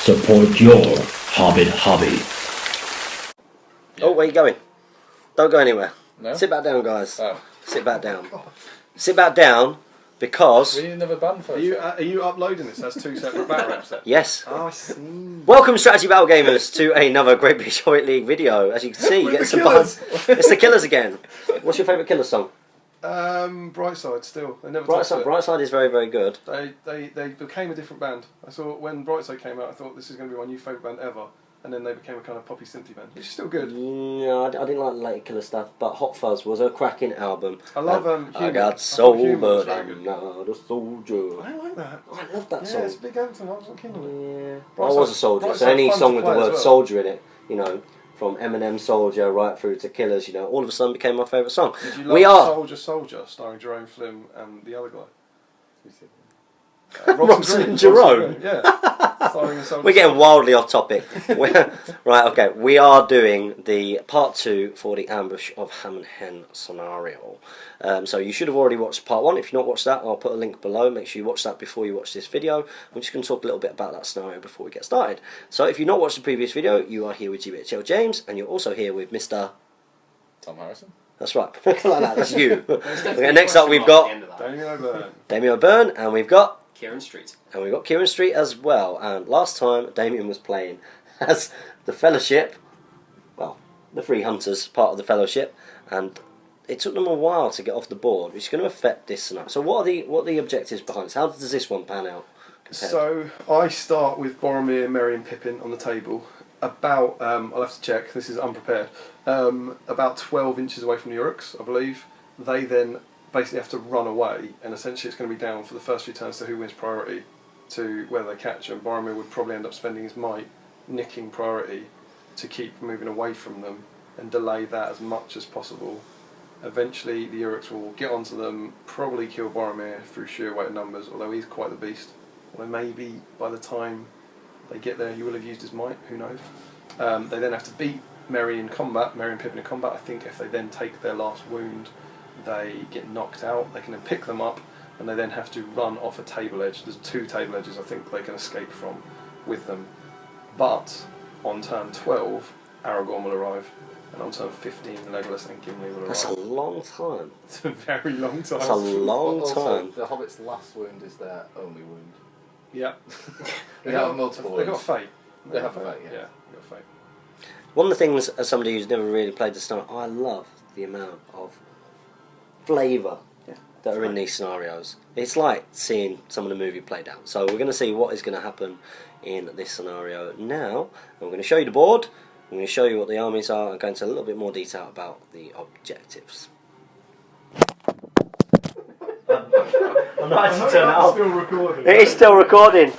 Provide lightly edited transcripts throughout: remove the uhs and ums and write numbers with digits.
Support your Hobbit hobby. Oh, where are you going? Don't go anywhere. No? Sit back down, guys. Oh. Sit back down. Sit back down because... We need another band first. Are you uploading this as two separate battle raps then? Yes. Oh, I see. Welcome, Strategy Battle Gamers, to another Great British Hobbit League video. As you can see, you get some buzz. It's the Killers again. What's your favourite Killers song? Brightside still. They never Brightside. Brightside is very, very good. They became a different band. I saw when Brightside came out, I thought this is going to be my new favourite band ever. And then they became a kind of poppy synthy band, which is still good. Yeah, I didn't like the later Killer stuff, but Hot Fuzz was a cracking album. I love I Human. got soul, Human was but very I'm good. not a soldier. I like that. I love that Yeah, song. it's a big anthem. I was keen on it. Yeah, I Brightside- was a soldier. So Brightside any fun song to with the play as word well. soldier in it, you know, from Eminem Soldier right through to Killers, you know, all of a sudden became my favourite song. Did you We love are Soldier Soldier, starring Jerome Flynn and the other guy? Robson Green, and Jerome. Green, yeah. Starring Soldier We're getting Soldier. wildly off topic. Right, okay. We are doing the part 2 for the Ambush of Ham and Hen scenario. So you should have already watched part 1. If you've not watched that, I'll put a link below. Make sure you watch that before you watch this video. We're just going to talk a little bit about that scenario before we get started. So if you've not watched the previous video, you are here with GBHL James, and you're also here with Mr. Tom Harrison. That's right. Like that. That's you. Okay, next up we've got Damien O'Byrne. Damien O'Byrne, and we've got Kieran Street. And we've got Kieran Street as well. And last time Damien was playing as the Fellowship, well, the Free Hunters, part of the Fellowship, and it took them a while to get off the board, which is going to affect this tonight. So what are the objectives behind this? How does this one pan out? So I start with Boromir, Merry and Pippin on the table. About, I'll have to check, this is unprepared, about 12 inches away from the Uruks, I believe. They then basically have to run away, and essentially it's going to be down for the first few turns to who wins priority to whether they catch them. Boromir would probably end up spending his might nicking priority to keep moving away from them and delay that as much as possible. Eventually the Uruks will get onto them, probably kill Boromir through sheer weight of numbers, although he's quite the beast. Although maybe by the time they get there he will have used his might, who knows. They then have to beat Merry and Pippin in combat. I think if they then take their last wound they get knocked out. They can then pick them up and they then have to run off a table edge. There's 2 table edges I think they can escape from with them. But on turn 12 Aragorn will arrive, and on turn 15 Legolas and Gimli will arrive. That's a long time. It's a very long time. That's a long Also, time. the Hobbit's last wound is their only wound. Yeah. They have multiple They got wounds. fate. They have fate, yeah. Yeah, they got fate. One of the things, as somebody who's never really played the scenario, I love the amount of flavour that are in these scenarios. It's like seeing some of the movie played out. So we're going to see what is going to happen in this scenario now. I'm going to show you the board. I'm going to show you what the armies are and go into a little bit more detail about the objectives. I'm not actually turning it off. Still recording. It is still recording.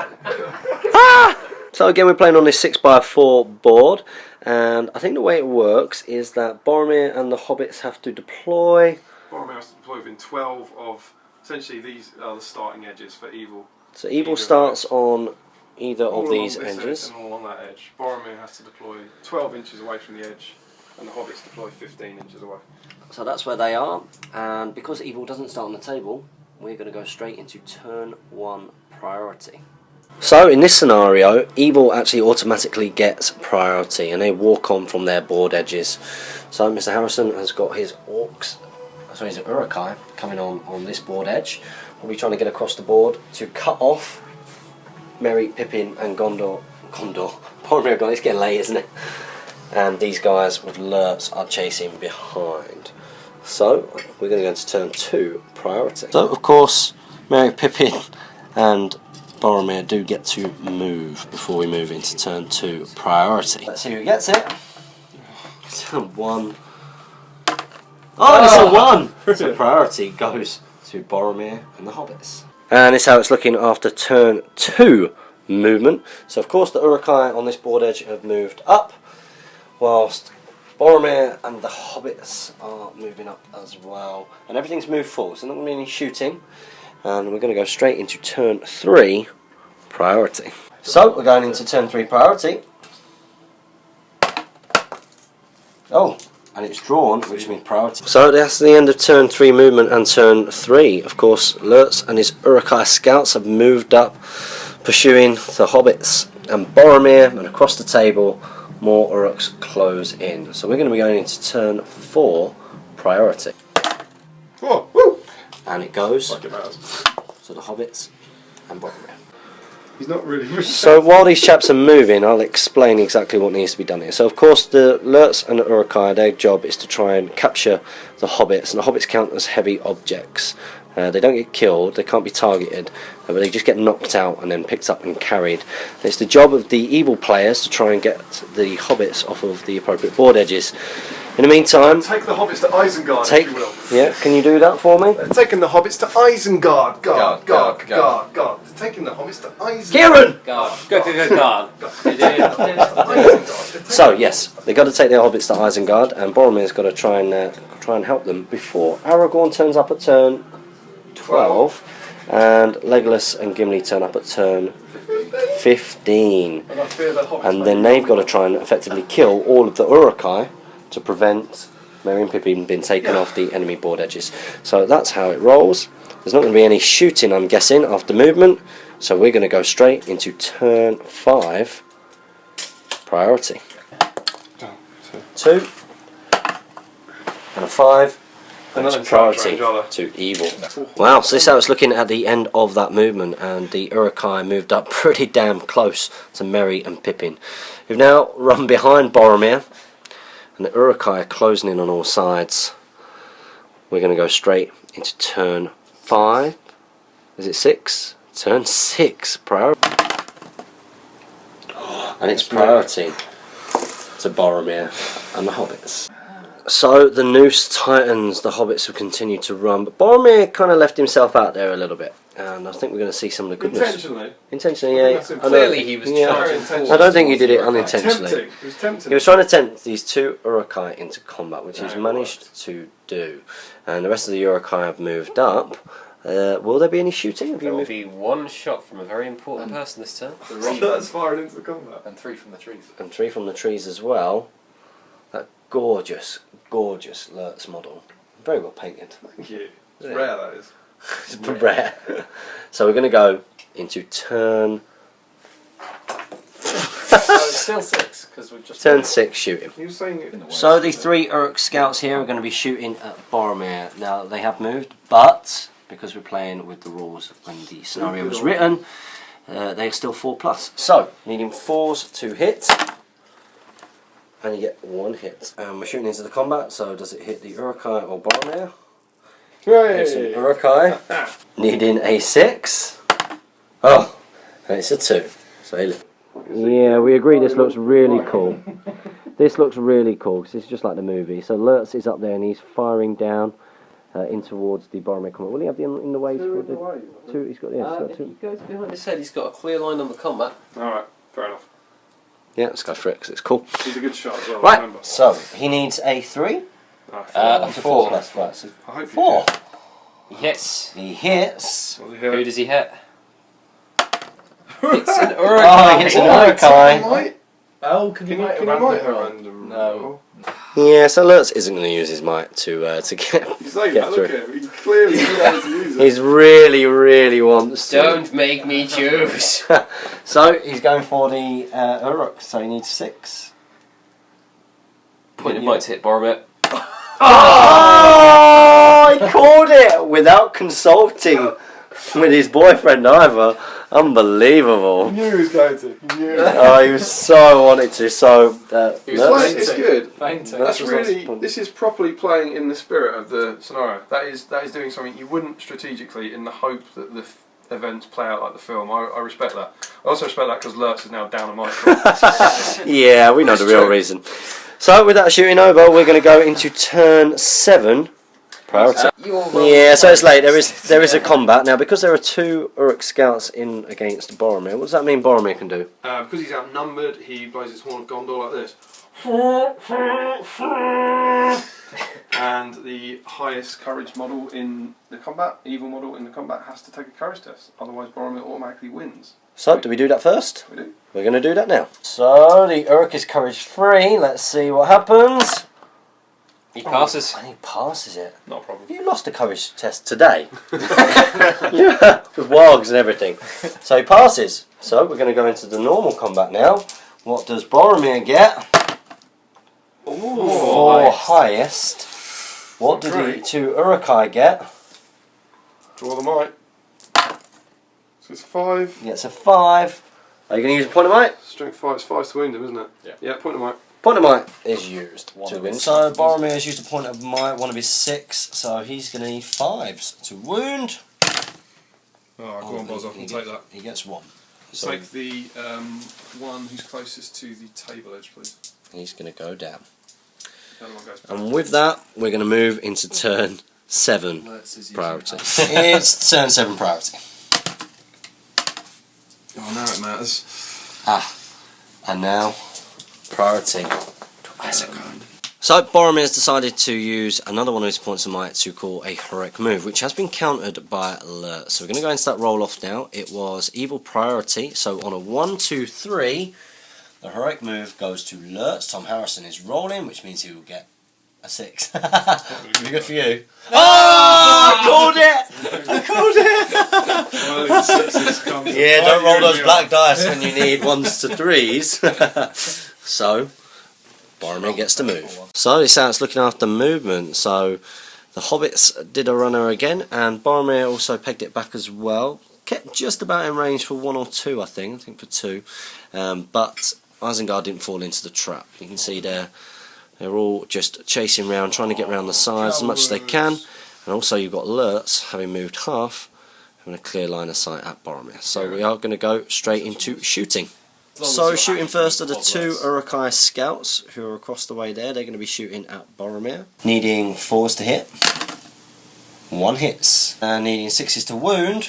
So again, we're playing on this 6x4 board, and I think the way it works is that Boromir and the Hobbits have to deploy. Boromir has to deploy within 12 of, essentially these are the starting edges for evil. So evil starts on either All of along these this edges. edge and all on that edge. Boromir has to deploy 12 inches away from the edge, and the Hobbits deploy 15 inches away. So that's where they are, and because evil doesn't start on the table, we're going to go straight into turn 1 priority. So in this scenario, evil actually automatically gets priority, and they walk on from their board edges. So Mr. Harrison has got his orcs, so his Uruk-hai coming on this board edge. We'll be trying to get across the board to cut off Merry, Pippin and Boromir. It's getting late, isn't it? And these guys with Lurtz are chasing behind. So we're going to go into turn 2 priority. So of course Merry, Pippin and Boromir do get to move before we move into turn 2 priority. Let's see who gets it. Turn 1. Oh, it's a 1! So priority goes to Boromir and the Hobbits. And this is how it's looking after turn 2 movement. So of course the Uruk-hai on this board edge have moved up, whilst Boromir and the Hobbits are moving up as well. And everything's moved forward, so not going to be any shooting. And we're going to go straight into turn 3 priority. So we're going into turn 3 priority. Oh, and it's drawn, which means priority. So that's the end of turn 3 movement and turn 3. Of course, Lurtz and his Uruk-hai scouts have moved up, pursuing the Hobbits. and Boromir, and across the table, more Uruks close in. So we're going to be going into turn 4 priority. Oh, woo! And it goes Like it matters. to the hobbits and Boromir. He's not really. So while these chaps are moving, I'll explain exactly what needs to be done here. So of course the Lurts and the Uruk-hai, their job is to try and capture the hobbits, and the hobbits count as heavy objects. They don't get killed, they can't be targeted, but they just get knocked out and then picked up and carried. And it's the job of the evil players to try and get the hobbits off of the appropriate board edges. In the meantime, Take the hobbits to Isengard, if you will. yeah, can you do that for me? Taking the hobbits to Isengard. Guard. Taking the hobbits to Isengard. Kieran! God. So yes, they've got to take their hobbits to Isengard, and Boromir's got to try and help them before Aragorn turns up at turn 12, and Legolas and Gimli turn up at turn 15, And I fear the hobbits and may then be they've got to try and effectively kill all of the Uruk-hai to prevent Merry and Pippin being taken off the enemy board edges. So that's how it rolls. There's not going to be any shooting, I'm guessing, after movement, so we're going to go straight into turn 5 priority. 2 and a 5. Another That's priority range, are they? to evil. Wow, so this is how it's looking at the end of that movement, and the Uruk-hai moved up pretty damn close to Merry and Pippin, who've now run behind Boromir, and the Uruk-hai are closing in on all sides. We're going to go straight into turn 5. Is it 6? Turn 6 priority. And it's priority to Boromir and the hobbits. So the noose tightens, the hobbits have continued to run, but Boromir kind of left himself out there a little bit, and I think we're going to see some of the goodness. Intentionally. Yeah. That's I know. Clearly he was Yeah. charging Intentionally. I don't think he did it unintentionally. Tempting. It was tempting. He was trying to tempt these two Uruk-hai into combat, which he's No, it managed to do. And the rest of the Uruk-hai have moved up. Will there be any shooting? Have you There will moved? be one shot from a very important person this turn. That's firing into the combat. And 3 from the trees. And 3 from the trees as well. That gorgeous Lurtz model. Very well painted. Thank you. It's Yeah. rare, that is. It's rare. So we're going to go into turn It's still 6, because we've just... turn 6 shooting. He was saying it. In the way. So the 3 Uruk scouts here are going to be shooting at Boromir. Now they have moved, but because we're playing with the rules when the scenario was written, they are still 4+. So needing 4s to hit, and you get 1 hit. We're shooting into the combat. So does it hit the Uruk-hai or Boromir? It's an Uruk-hai. Needing a 6. Oh, and it's a 2. So he yeah, we agree this looks really cool. This looks really cool, because it's just like the movie. So Lurtz is up there and he's firing down in towards the Boromir combat. Will he have the in the way? Two, he's got, yeah, he's got 2. He goes behind his head, he's got a clear line on the combat. Alright, fair enough. Yeah, let's go for it, because it's cool. He's a good shot as well, Right, remember. so he needs a 3. A 4. Plus, right, so I hope you 4. He hits. He hits. do. Who does he hit? It's an Oh, Uruk-hai. he hits an Uruk-hai. Oh, can you Can make you a might random a roll? random No. roll? Yeah, so Lurtz isn't going to use his might to get. He's saying Get that, look through. at him. He clearly knows to use it. He's really wants to. Don't make me choose. So he's going for the Uruk. So he needs 6. Point of might to hit Boromir. Oh, he called it without consulting with his boyfriend either. Unbelievable. He knew he was going to. He knew. Oh, he was so wanted to. So He was Lurtz- It's good. Fainting. That's was really. awesome. This is properly playing in the spirit of the scenario. That is doing something you wouldn't strategically in the hope that the events play out like the film. I respect that. I also respect that because Lurtz is now down a micro. yeah, we know That's the real true. reason. So with that shooting over, we're going to go into turn 7. Priority. Yeah, so it's late. There is a combat now because there are 2 Uruk scouts in against Boromir. What does that mean Boromir can do? Because he's outnumbered, he blows his horn of Gondor like this. And the highest courage model in the combat, evil model in the combat, has to take a courage test. Otherwise, Boromir automatically wins. So do we do that first? We do. We're going to do that now. So the Uruk is courage 3. Let's see what happens. He passes. And he passes it. Not a problem. You lost a courage test today. Yeah, with wargs and everything. So he passes. So we're going to go into the normal combat now. What does Boromir get? For highest. What did the two Uruk-hai get? Draw the might. So it's 5. He gets a 5. Are you going to use a point of might? Strength 5, it's 5 to wound him, isn't it? Yeah, point of might. Point of might is used to win. So Boromir has used a point of might, one of his 6, so he's going to need 5s to wound. Oh, go on, Boz, I can take that. He gets 1. So take the one who's closest to the table edge, please. He's going to go down. The other one goes back. And with that, we're going to move into turn 7 priority. It's turn 7 priority. Oh, now it matters. And now, priority to Isengard. So Boromir's decided to use another one of his points of might to call a heroic move, which has been countered by Lurtz. So we're going to go into that roll off now. It was evil priority, so on a 1, 2, 3, the heroic move goes to Lurtz. Tom Harrison is rolling, which means he will get a 6. Pretty good for you. Oh, I called it! Yeah, don't roll those black dice when you need 1s to 3s. So Boromir gets to move. So this is how it's looking after movement. So the hobbits did a runner again, and Boromir also pegged it back as well. Kept just about in range for 1 or 2, I think for 2. But Isengard didn't fall into the trap. You can see they're all just chasing around, trying to get around the sides as much as they can. And also you've got Lurtz, having moved half, having a clear line of sight at Boromir. So we are going to go straight into shooting. So shooting first are the 2 Uruk-hai scouts who are across the way there. They're going to be shooting at Boromir. Needing 4s to hit. 1 hits. And needing 6s to wound.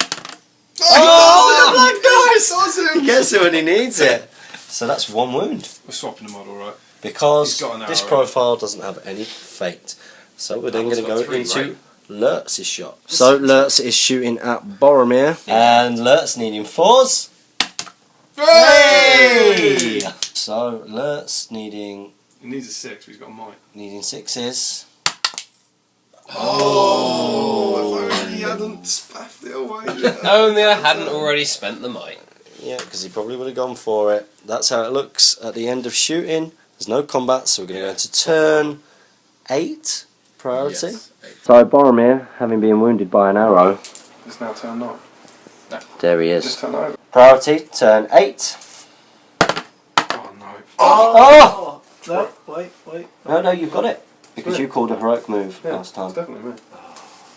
Oh, the black dice! Awesome. He gets it when he needs it. So that's 1 wound. We're swapping the model, right? Because this profile doesn't have any fate. So we're then going to go into Lurtz's shot. So Lurtz is shooting at Boromir. And Lurtz needing 4s. Hey! So Lurtz needing... He needs a 6, but he's got a might. Needing 6s. Oh! If only he hadn't spaffed it away. Only I hadn't already spent the might. Yeah, because he probably would have gone for it. That's how it looks at the end of shooting. There's no combat, so we're going to go into turn 8 priority. Yes, 8. So Boromir, having been wounded by an arrow, It's now turn 9. there he is. Just turn over. Priority, turn 8. Oh no. Oh! No, wait. No, you've got it. Because you called a heroic move last time. It's definitely me.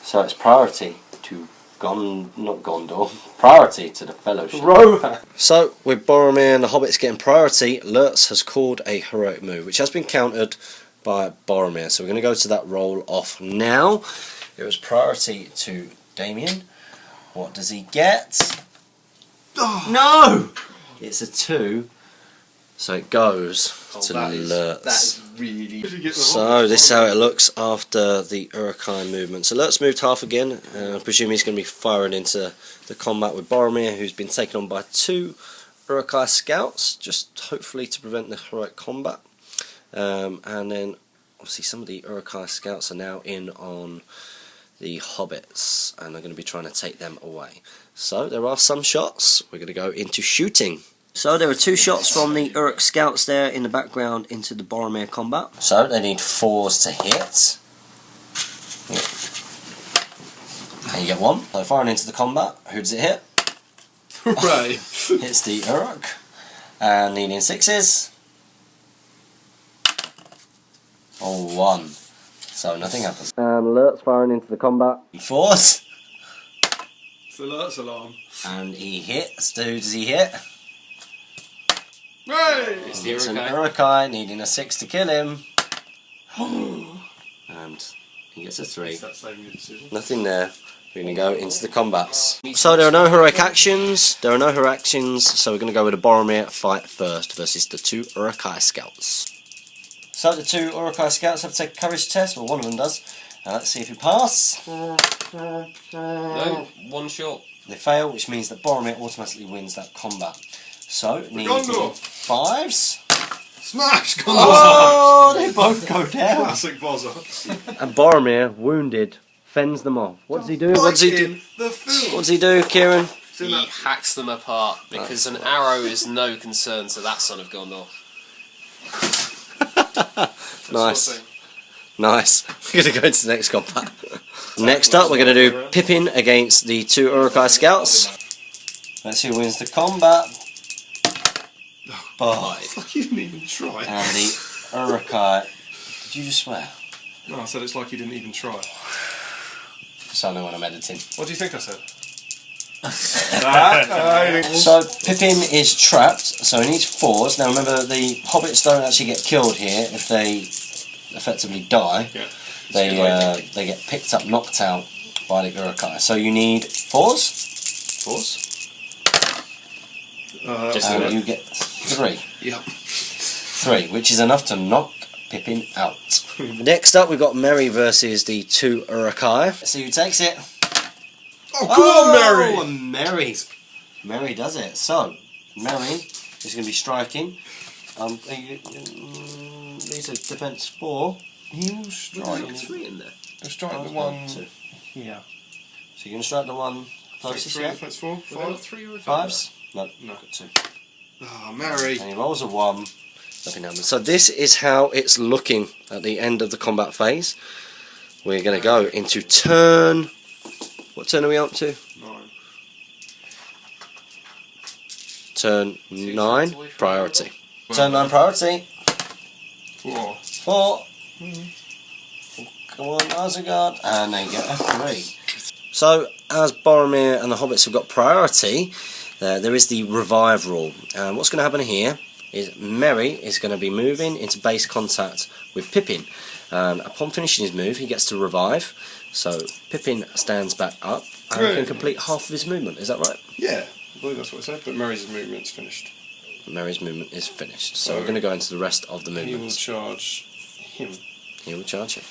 So it's priority to not Gondor, priority to the Fellowship. So with Boromir and the Hobbits getting priority, Lurtz has called a heroic move, which has been countered by Boromir. So we're going to go to that roll off now. It was priority to Damien. What does he get? Oh. No! It's a 2. So it goes to Lurtz. That is really... So this is how it looks after the Uruk-hai movement. So Lurtz moved half again. I presume he's going to be firing into the combat with Boromir, who's been taken on by 2 Uruk-hai scouts, just hopefully to prevent the heroic combat. And then obviously some of the Uruk-hai scouts are now in on the hobbits, and they're going to be trying to take them away. So there are some shots. We're going to go into shooting. So there are 2 shots from the Uruk scouts there in the background into the Boromir combat. So they need 4s to hit. And you get 1. So firing into the combat. Who does it hit? Right. Hits the Uruk. And needing 6s. Oh, 1. So nothing happens. And Lurtz firing into the combat. 4s. It's the Lurtz alarm. And he hits. Who does he hit? Hey! It's an Uruk-hai needing a 6 to kill him. And he gets a 3. Nothing there. We're going to go into the combats. So there are no heroic actions. So we're going to go with a Boromir fight first versus the 2 Uruk-hai scouts. So the 2 Uruk-hai scouts have to take a courage test. Well, one of them does. Let's see if he pass. No, 1 shot. They fail, which means that Boromir automatically wins that combat. So, needing 5s. Smash! Gondor! Oh, they both go down. Classic Bozza. And Boromir, wounded, fends them off. What does he do? The film. What does he do, Kieran? Seen He that? hacks them apart because an arrow is no concern to that son of Gondor. Nice. Nice. We're going to go into the next combat. Next up, we're going to do Pippin against the 2 Uruk-hai scouts. Let's see who wins the combat. Oh, You didn't even try. and the Uruk-hai. Did you just swear? No, I said it's like you didn't even try. So I know when I'm editing. What do you think I said? So Pippin is trapped, so he needs 4s. Now remember, the hobbits don't actually get killed here if they effectively die. Yeah. They get picked up, knocked out by the Uruk-hai. So you need 4s. 4s? Just And the you get 3. Yep. 3, which is enough to knock Pippin out. Next up, we've got Merry versus the 2 Uruk-hai. Let's see who takes it. Oh, come on, Mary! Merry! Merry does it. So, Merry is going to be striking. These are defense 4. You strike. 3 in there. You strike the 1, one 2. here. So you're going to strike the one closest, 3, yeah? that's 4. Were there not 5. 3 or 5s? No, No. got 2. Oh, Mary. And he rolls a 1. Nothing happens. So this is how it's looking at the end of the combat phase. We're going to go into turn... What turn are we up to? 9. Turn 9, priority. Turn 9, priority. 4. 4. Come on, Isengard. And they get a 3. So, as Boromir and the hobbits have got priority, there is the revive rule. And what's going to happen here is Merry is going to be moving into base contact with Pippin. And upon finishing his move, he gets to revive. So, Pippin stands back up and can complete half of his movement. Is that right? Yeah, I believe that's what I said. But Mary's movement's finished. Merry's movement is finished. So, we're going to go into the rest of the He will movements. charge him. He will charge him.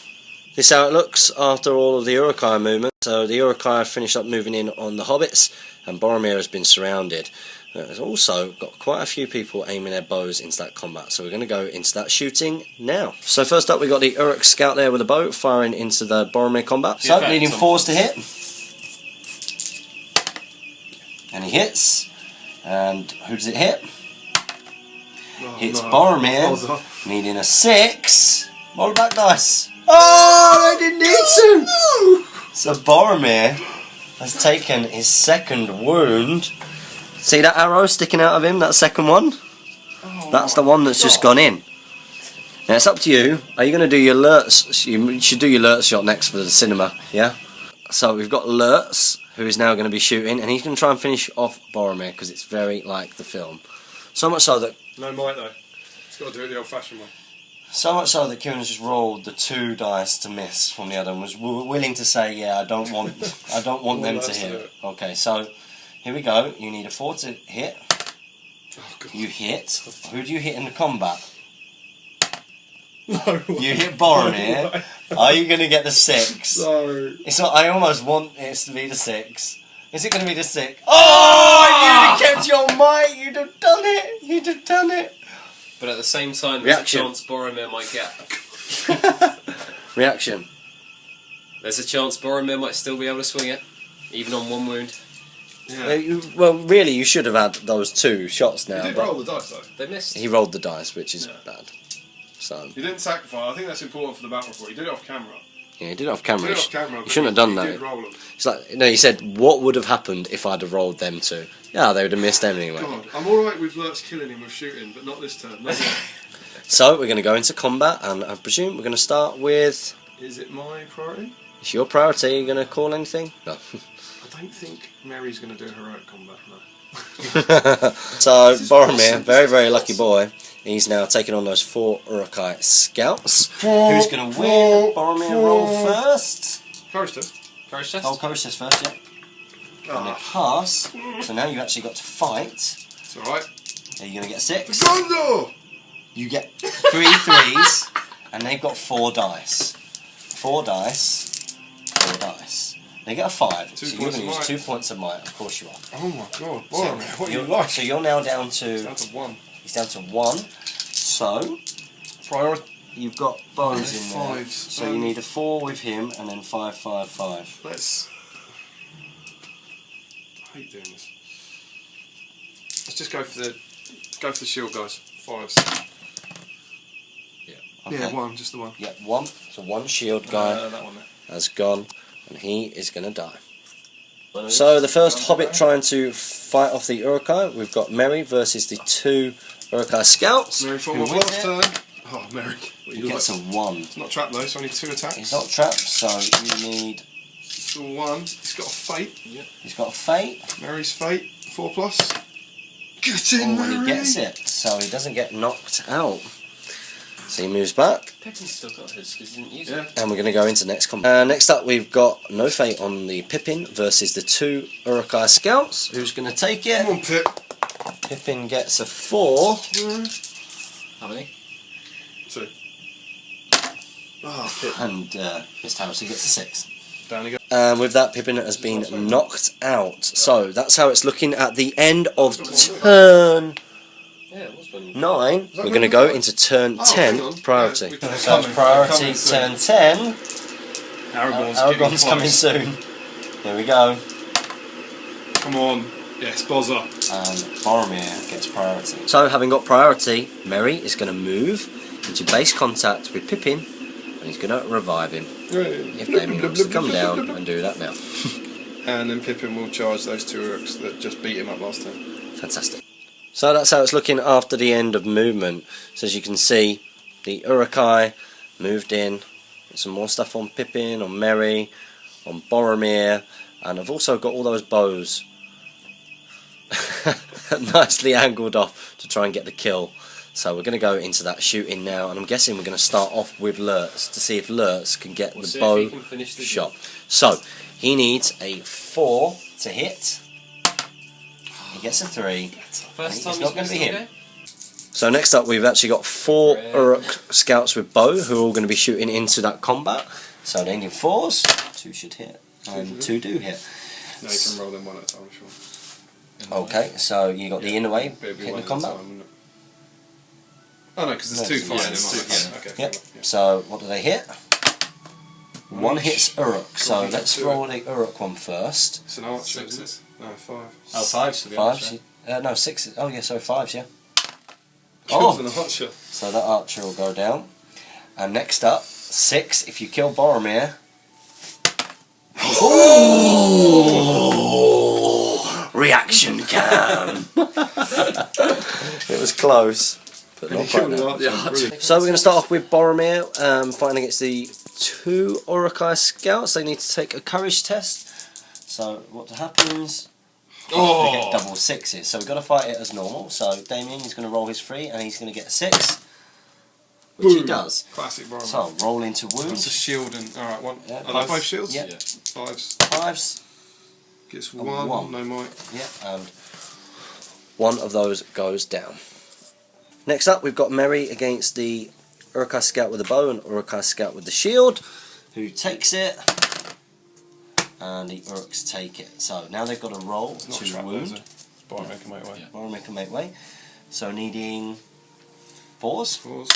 This is how it looks after all of the Uruk-hai movement. So the Uruk-hai have finished up moving in on the hobbits, and Boromir has been surrounded. There's also got quite a few people aiming their bows into that combat, so we're going to go into that shooting now. So first up, we've got the Uruk scout there with a bow firing into the Boromir combat. So effect needing on- 4s to hit, and he hits. And who does it hit? Oh, Hits no. Boromir, Balls off. needing a 6. Roll back dice. Oh, I didn't need to. So Boromir has taken his 2nd wound. See that arrow sticking out of him, that 2nd one? Oh, That's the one that's just gone in. Now it's up to you. Are you going to do your Lurtz? You should do your Lurtz shot next for the cinema, yeah? So we've got Lurtz, who is now going to be shooting, and he's going to try and finish off Boromir because it's very like the film. So much so that No might though. It's got to do it the old-fashioned one. Kieran has just rolled the 2 dice to miss from the other and was willing to say, yeah, I don't want Well, them to that's hit. it. Okay, so here we go. You need a 4 to hit. Oh, God. You hit. Who do you hit in the combat? No. You hit Boromir. Are you going to get the 6? No. It's not. I almost want it to be the 6. Is it going to be the 6? Oh! You'd have kept your might. You'd have done it. You'd have done it. But at the same time, there's Reaction. a chance Boromir might get. Reaction. There's a chance Boromir might still be able to swing it, even on 1 wound. Yeah. Well, really, you should have had those 2 shots now. You did but roll the dice though. They missed. he rolled the dice, which is Yeah. bad. So You didn't sacrifice. I think that's important for the battle report. You did it off camera. yeah, he did it off You camera. did You it off camera. you but shouldn't have done you that. did roll them. It's like no, he said, "What would have happened if I'd have rolled them 2?" Yeah, they would have missed them anyway. God, I'm alright with Lurtz killing him with shooting, but not this turn. Not yet. So we're going to go into combat, and I presume we're going to start with. Is it my priority? It's your priority. Are you going to call anything? No. I don't think Mary's going to do heroic combat, no. So Boromir, very very lucky boy. He's now taking on those 4 Uruk-hai scouts. Who's going to win? Boromir roll first. Forrester. First test? Oh, Coast is first, yeah. And they pass. So now you've actually got to fight. It's alright. Are you going to get 6? Gondor! You get 3 3s, and they've got 4 dice. 4 dice, 4 dice. They get a 5, Two so you're points going to of use might. 2 points of might. Of course you are. Oh my god, Boromir, what are you You're- like? So you're now down It's to. down to 1. He's down to 1. So Priority. you've got bones in there. Fives. So you need a 4 with him, and then 5 5 5. Let's. I hate doing this. Let's just go for the shield, guys. 5s. Okay. Yeah, 1, just the 1. Yep, 1. So 1 shield guy That one there. has gone, and he is going to die. So the first Hobbit trying to fight off the Uruk-hai, we've got Merry versus the 2 Uruk-hai scouts. Mary fought Who off wins last it? turn. Oh, Mary. What He you gets a like? 1. It's not trapped though, it's only 2 attacks. He's not trapped, so you need... It's a 1. He's got a fate. He's got a fate. Mary's fate. 4+. Get in, Oh, Mary! and he gets it, so he doesn't get knocked out. So he moves back, Pippin's still got his because he didn't use Yeah. it. and we're going to go into next combat. Next up, we've got no fate on the Pippin versus the 2 Uruk-hai scouts. Who's going to take it? Come on, Pip. Pippin gets a 4. How many? 2. Oh, Pip. And Mr. Harrison gets a 6. Down you go. And with that, Pippin has been knocked out. So that's how it's looking at the end of turn Yeah, it was when 9. We're going to go into turn 10 priority. Yeah, So it's priority coming soon. turn 10. Aragorn's coming soon. Here we go. Come on. Yes, Bozza. And Boromir gets priority. So having got priority, Merry is going to move into base contact with Pippin, and he's going to revive him. If Damien wants to come down and do that now. And then Pippin will charge those 2 Uruks that just beat him up last time. Fantastic. So that's how it's looking after the end of movement. So as you can see, the Uruk-hai moved in. Some more stuff on Pippin, on Merry, on Boromir, and I've also got all those bows nicely angled off to try and get the kill. So we're going to go into that shooting now, and I'm guessing we're going to start off with Lurtz to see if Lurtz can get We'll the see bow if he can finish the shot. So he needs a 4 to hit. He gets a 3. First It's time not going to be him. Okay? So next up, we've actually got 4 Uruk scouts with bow who are all going to be shooting into that combat. So they need 4s. 2 should hit, and 2 do hit. No, you can roll them 1 at a time, sure. Okay, so you got the inner way But it'd be hitting 1 the at a combat. time, wouldn't it? Oh no, because there's No, 2 fighting there's them, two, aren't there? yeah. Okay, fair Yep. enough, yeah. So what do they hit? 1 hits Uruk. So Got let's to roll the Uruk one first. It's an archer, isn't it? No, 5. Oh, 5 to be honest. 5s. No, 6. Oh yeah, so 5s. Yeah. Kills an Oh, archer. so that archer will go down. And next up, 6. If you kill Boromir. Oh! Reaction cam. It was close, but not quite now. So we're going to start off with Boromir fighting against the 2 Uruk-hai scouts. They need to take a courage test. So what happens? They get double 6s. So we've got to fight it as normal. So Damien is going to roll his 3 and he's going to get a 6. Which he Boom. does. Classic Boromir. So roll into That's a wounds. shield and alright, 1. Yeah, Are they both. both shields? Yeah. 5s. 5s. Gets A 1, 1. no might. Yeah, and 1 of those goes down. Next up, we've got Merry against the Uruk-hai scout with the bow and Uruk-hai scout with the shield, who takes it, and the Uruks take it. So now they've got to roll It's not to trapped, wound. though, is it? Boromir can make way. Boromir can make way. So needing 4s, 4s.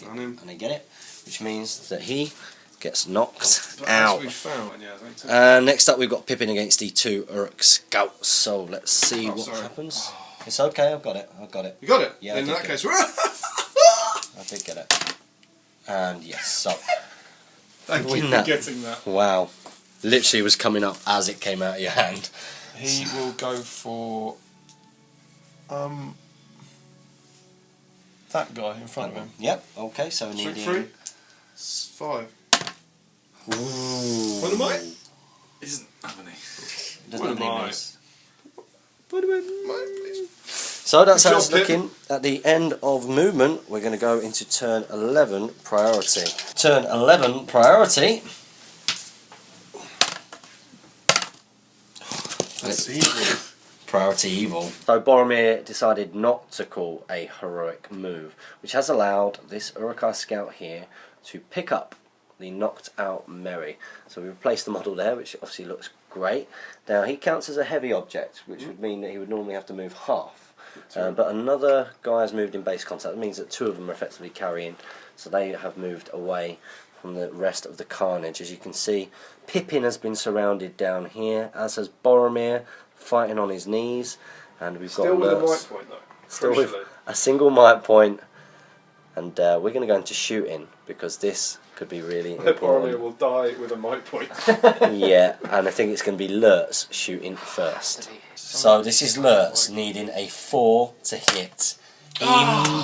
Done him. and they get it, which means that he gets knocked But out. as we found, yeah, they took Next up, we've got Pippin against the 2 Uruk scouts. So let's see Oh, what sorry. happens. It's okay, I've got it. You got it? Yeah, I In did that get case, I did get it. And yes, so thank you Win for that. getting that. wow, literally was coming up as it came out of your hand. He will go for that guy in front of him. Yep. Okay, so Strength needing 3. 5. Ooh. What am I? Isn't happening. Doesn't What am need I? this. Mate, please. So that's Good how it's job, Pip. looking at the end of movement. We're going to go into turn 11 priority. Turn 11 priority. That's evil. Priority evil. So Boromir decided not to call a heroic move, which has allowed this Uruk-hai scout here to pick up the knocked out Merry. So we replaced the model there, which obviously looks great. Now he counts as a heavy object, which would mean that he would normally have to move half. But another guy has moved in base contact. That means that 2 of them are effectively carrying, so they have moved away from the rest of the carnage. As you can see, Pippin has been surrounded down here, as has Boromir, fighting on his knees, And we've Still got with a Lurtz. mic point though. Still with Crucially. a single mic point. And we're going to go into shooting because this could be really Boromir important. will die with a mic point. Yeah, and I think it's going to be Lurtz shooting first. So this is Lurtz needing a 4 to hit. He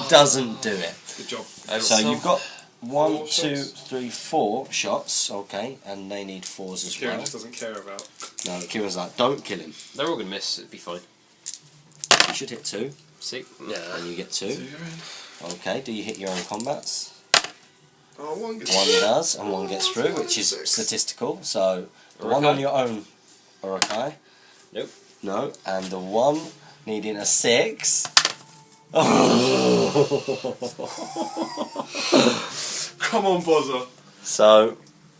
doesn't do it. Good job. So you've got 1, 4 2, shots. 3, 4 shots, okay, and they need 4s as Kieran well. just doesn't care about. No, Kieran's like, don't kill him. They're all going to miss, it'd be fine. You should hit 2, See? and you get 2. Okay, do you hit your own combats? Oh, one gets 1 does, and 1 gets through, which is statistical. So the 1 on your own Urukai. Nope. No, and the 1 needing a 6. Come on, Bozza. So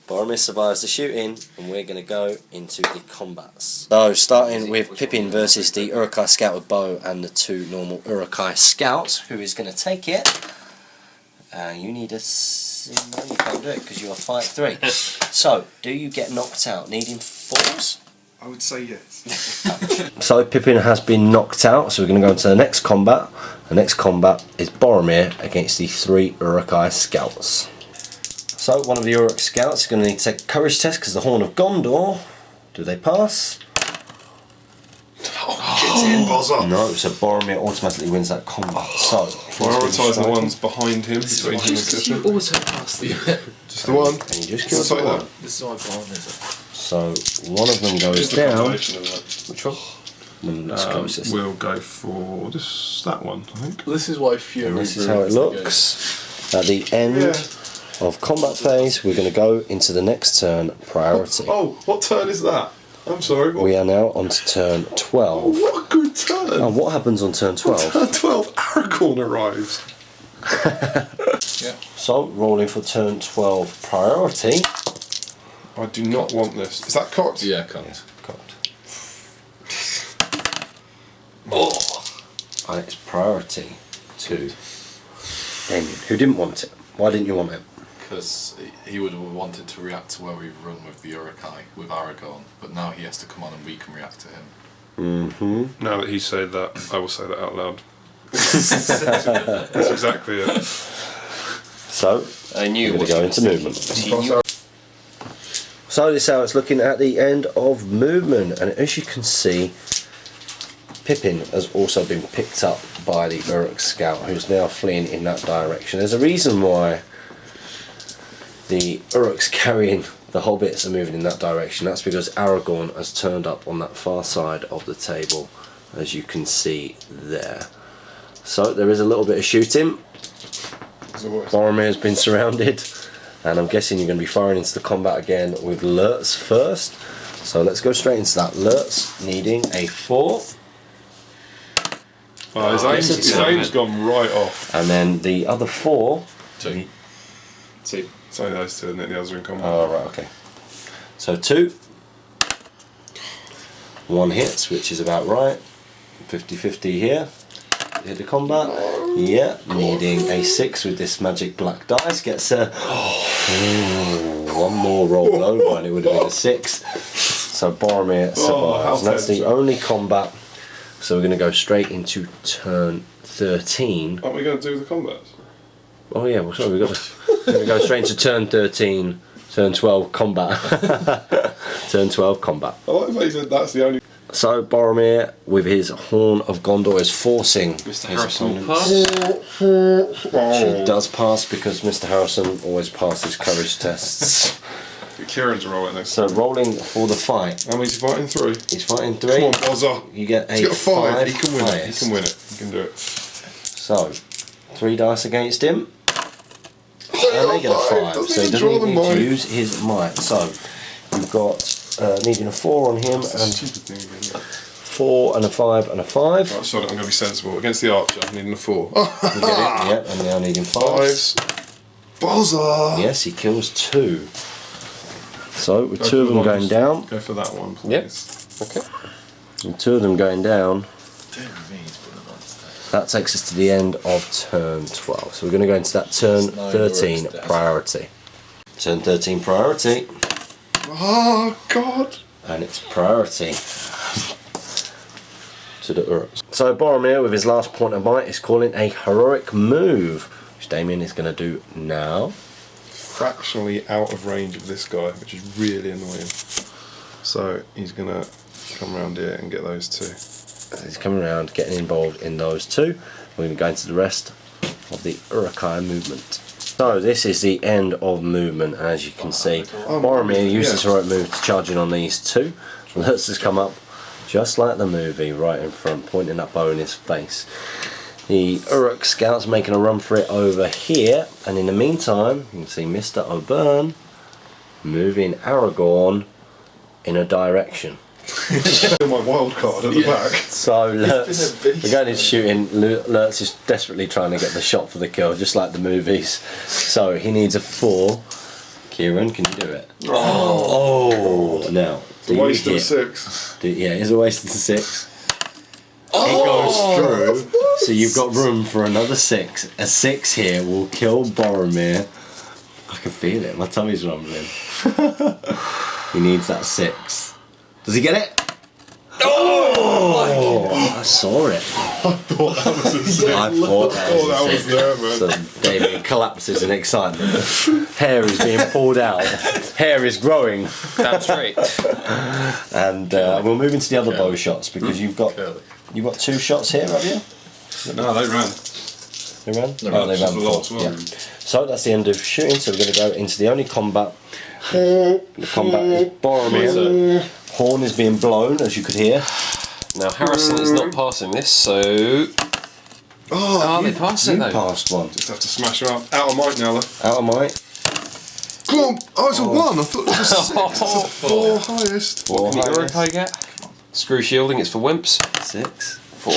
Boromir survives the shooting, and we're going to go into the combats. So starting with Pippin versus the Urukai Scout with bow and the 2 normal Urukai Scouts. Who is going to take it? You need a... No, you can't do it because you're 5'3". So, do you get knocked out needing 4s? I would say yes. So Pippin has been knocked out, so we're going to go into the next combat. The next combat is Boromir against the 3 Urukai Scouts. So one of the Uruk Scouts is going to need to take a courage test because the Horn of Gondor. Do they pass? Get in, Bozza. No, so Boromir automatically wins that combat. So Prioritise the ones behind him. Between him and Pippin. Also passed the Just the one. and you just Just kill like the that. one. This is my partner, is it? So one of them goes Here's the down. combination of that. Which one? That's closest. We'll go for that one, I think. This is why Fury. And this is how it looks. At the end of combat phase, we're going to go into the next turn priority. Oh, what turn is that? I'm sorry. What, We are now on to turn 12. what a good turn. And what happens on turn 12? Turn 12, Aragorn arrives. So, rolling for turn 12 priority. I do not want this. Is that cocked? Yeah, can't. And it's priority to Damien, who didn't want it. Why didn't you want it? Because he would have wanted to react to where we've run with the Urukai, with Aragorn, but now he has to come on and we can react to him. Mm-hmm. Now that he said that, I will say that out loud. That's exactly it. So, I knew we're what going to go you into were movement. thinking. So this is how it's looking at the end of movement, and as you can see, Pippin has also been picked up by the Uruk Scout, who's now fleeing in that direction. There's a reason why the Uruks carrying the hobbits are moving in that direction. That's because Aragorn has turned up on that far side of the table, as you can see there. So there is a little bit of shooting. Boromir has been surrounded, and I'm guessing you're going to be firing into the combat again with Lurtz first. So let's go straight into that. Lurtz needing a 4. Oh, his aim's gone right off. And then the other 4. 2. See, it's only those two, and then the others are in combat. Oh, right, okay. So 2. 1 hits, which is about right. 50-50 here. Hit the combat. Yeah, needing a 6 with this magic black dice. Gets a... one more roll over and it would have been a 6. So Boromir survives. And that's the only combat. So we're going to go straight into turn 13. Aren't we going to do the combats? Oh yeah, well, sorry, we're going to go straight into turn 13, turn 12 combat. Turn 12 combat. I like the way you said that's the only. So Boromir, with his Horn of Gondor, is forcing Mr. his Harrison opponents. will pass. She does pass because Mr. Harrison always passes courage tests. Kieran's rolling next. So rolling for the fight. How many's he fighting? 3. He's fighting 3. Come on, Bozza. You get a He's got a 5. He 5 can win it. He highest. can win it. He can do it. So 3 dice against him. And they get a 5. So he even doesn't draw even the need to might. use his might. So you've got needing a 4 on him, That's a and stupid thing again. 4 and a 5 and a 5. Right, sorry, I'm going to be sensible. Against the archer, I'm needing a 4. You get it? Yeah, and now needing 5s. 5s. Bozza! Yes, he kills 2. So with Go 2 of for them the going ones. down, Go for that one, please. Yep. Okay. With 2 of them going down, Dear me, he's been a monster. that takes us to the end of turn 12. So we're going to go into that turn It's 9 13 Uruk's death. priority. Turn 13 priority, Oh, God! and it's priority to the Uruks. So Boromir, with his last point of might, is calling a heroic move, which Damien is going to do now. Fractionally out of range of this guy, which is really annoying. So he's going to come around here and get those two. He's coming around, getting involved in those two. We're going to go into the rest of the Uruk-hai movement. So this is the end of movement, as you can see. Boromir used his heroic move to charge in on these two. Lurtz has come up just like the movie, right in front, pointing that bow in his face. The Uruk scouts making a run for it over here, and in the meantime, you can see Mr. O'Byrne moving Aragorn in a direction. My wild card at the back. So Lurtz, we're going into shooting. Lurtz is desperately trying to get the shot for the kill, just like the movies. So he needs a 4. Kieran, can you do it? Oh! Now, do you Waste of hit? 6. Yeah, it's a waste of 6. It goes through, so you've got room for another 6. A 6 here will kill Boromir. I can feel it, my tummy's rumbling. He needs that 6. Does he get it? Oh! I saw it. I thought that was a I thought that was there, man. So Damien collapses in excitement. Hair is being pulled out. Hair is growing. Damn straight. And we'll move into the other bow shots because you've got 2 shots here, have you? No, they ran. They ran? They Oh, ran. they ran The last before. one. Yeah. So that's the end of shooting. So we're going to go into the only combat. The combat is Boromir. Horn is being blown, as you could hear. Now Harrison is not passing this, so... Oh, they passed it You though. passed one. Just have to smash her up. Out of might now, though. Out of might. Come on! Oh, it's a 1. I thought it was a 6. It's a 4 highest. Four What can the highest. Uruk-hai get? Screw shielding, it's for wimps. 6. 4.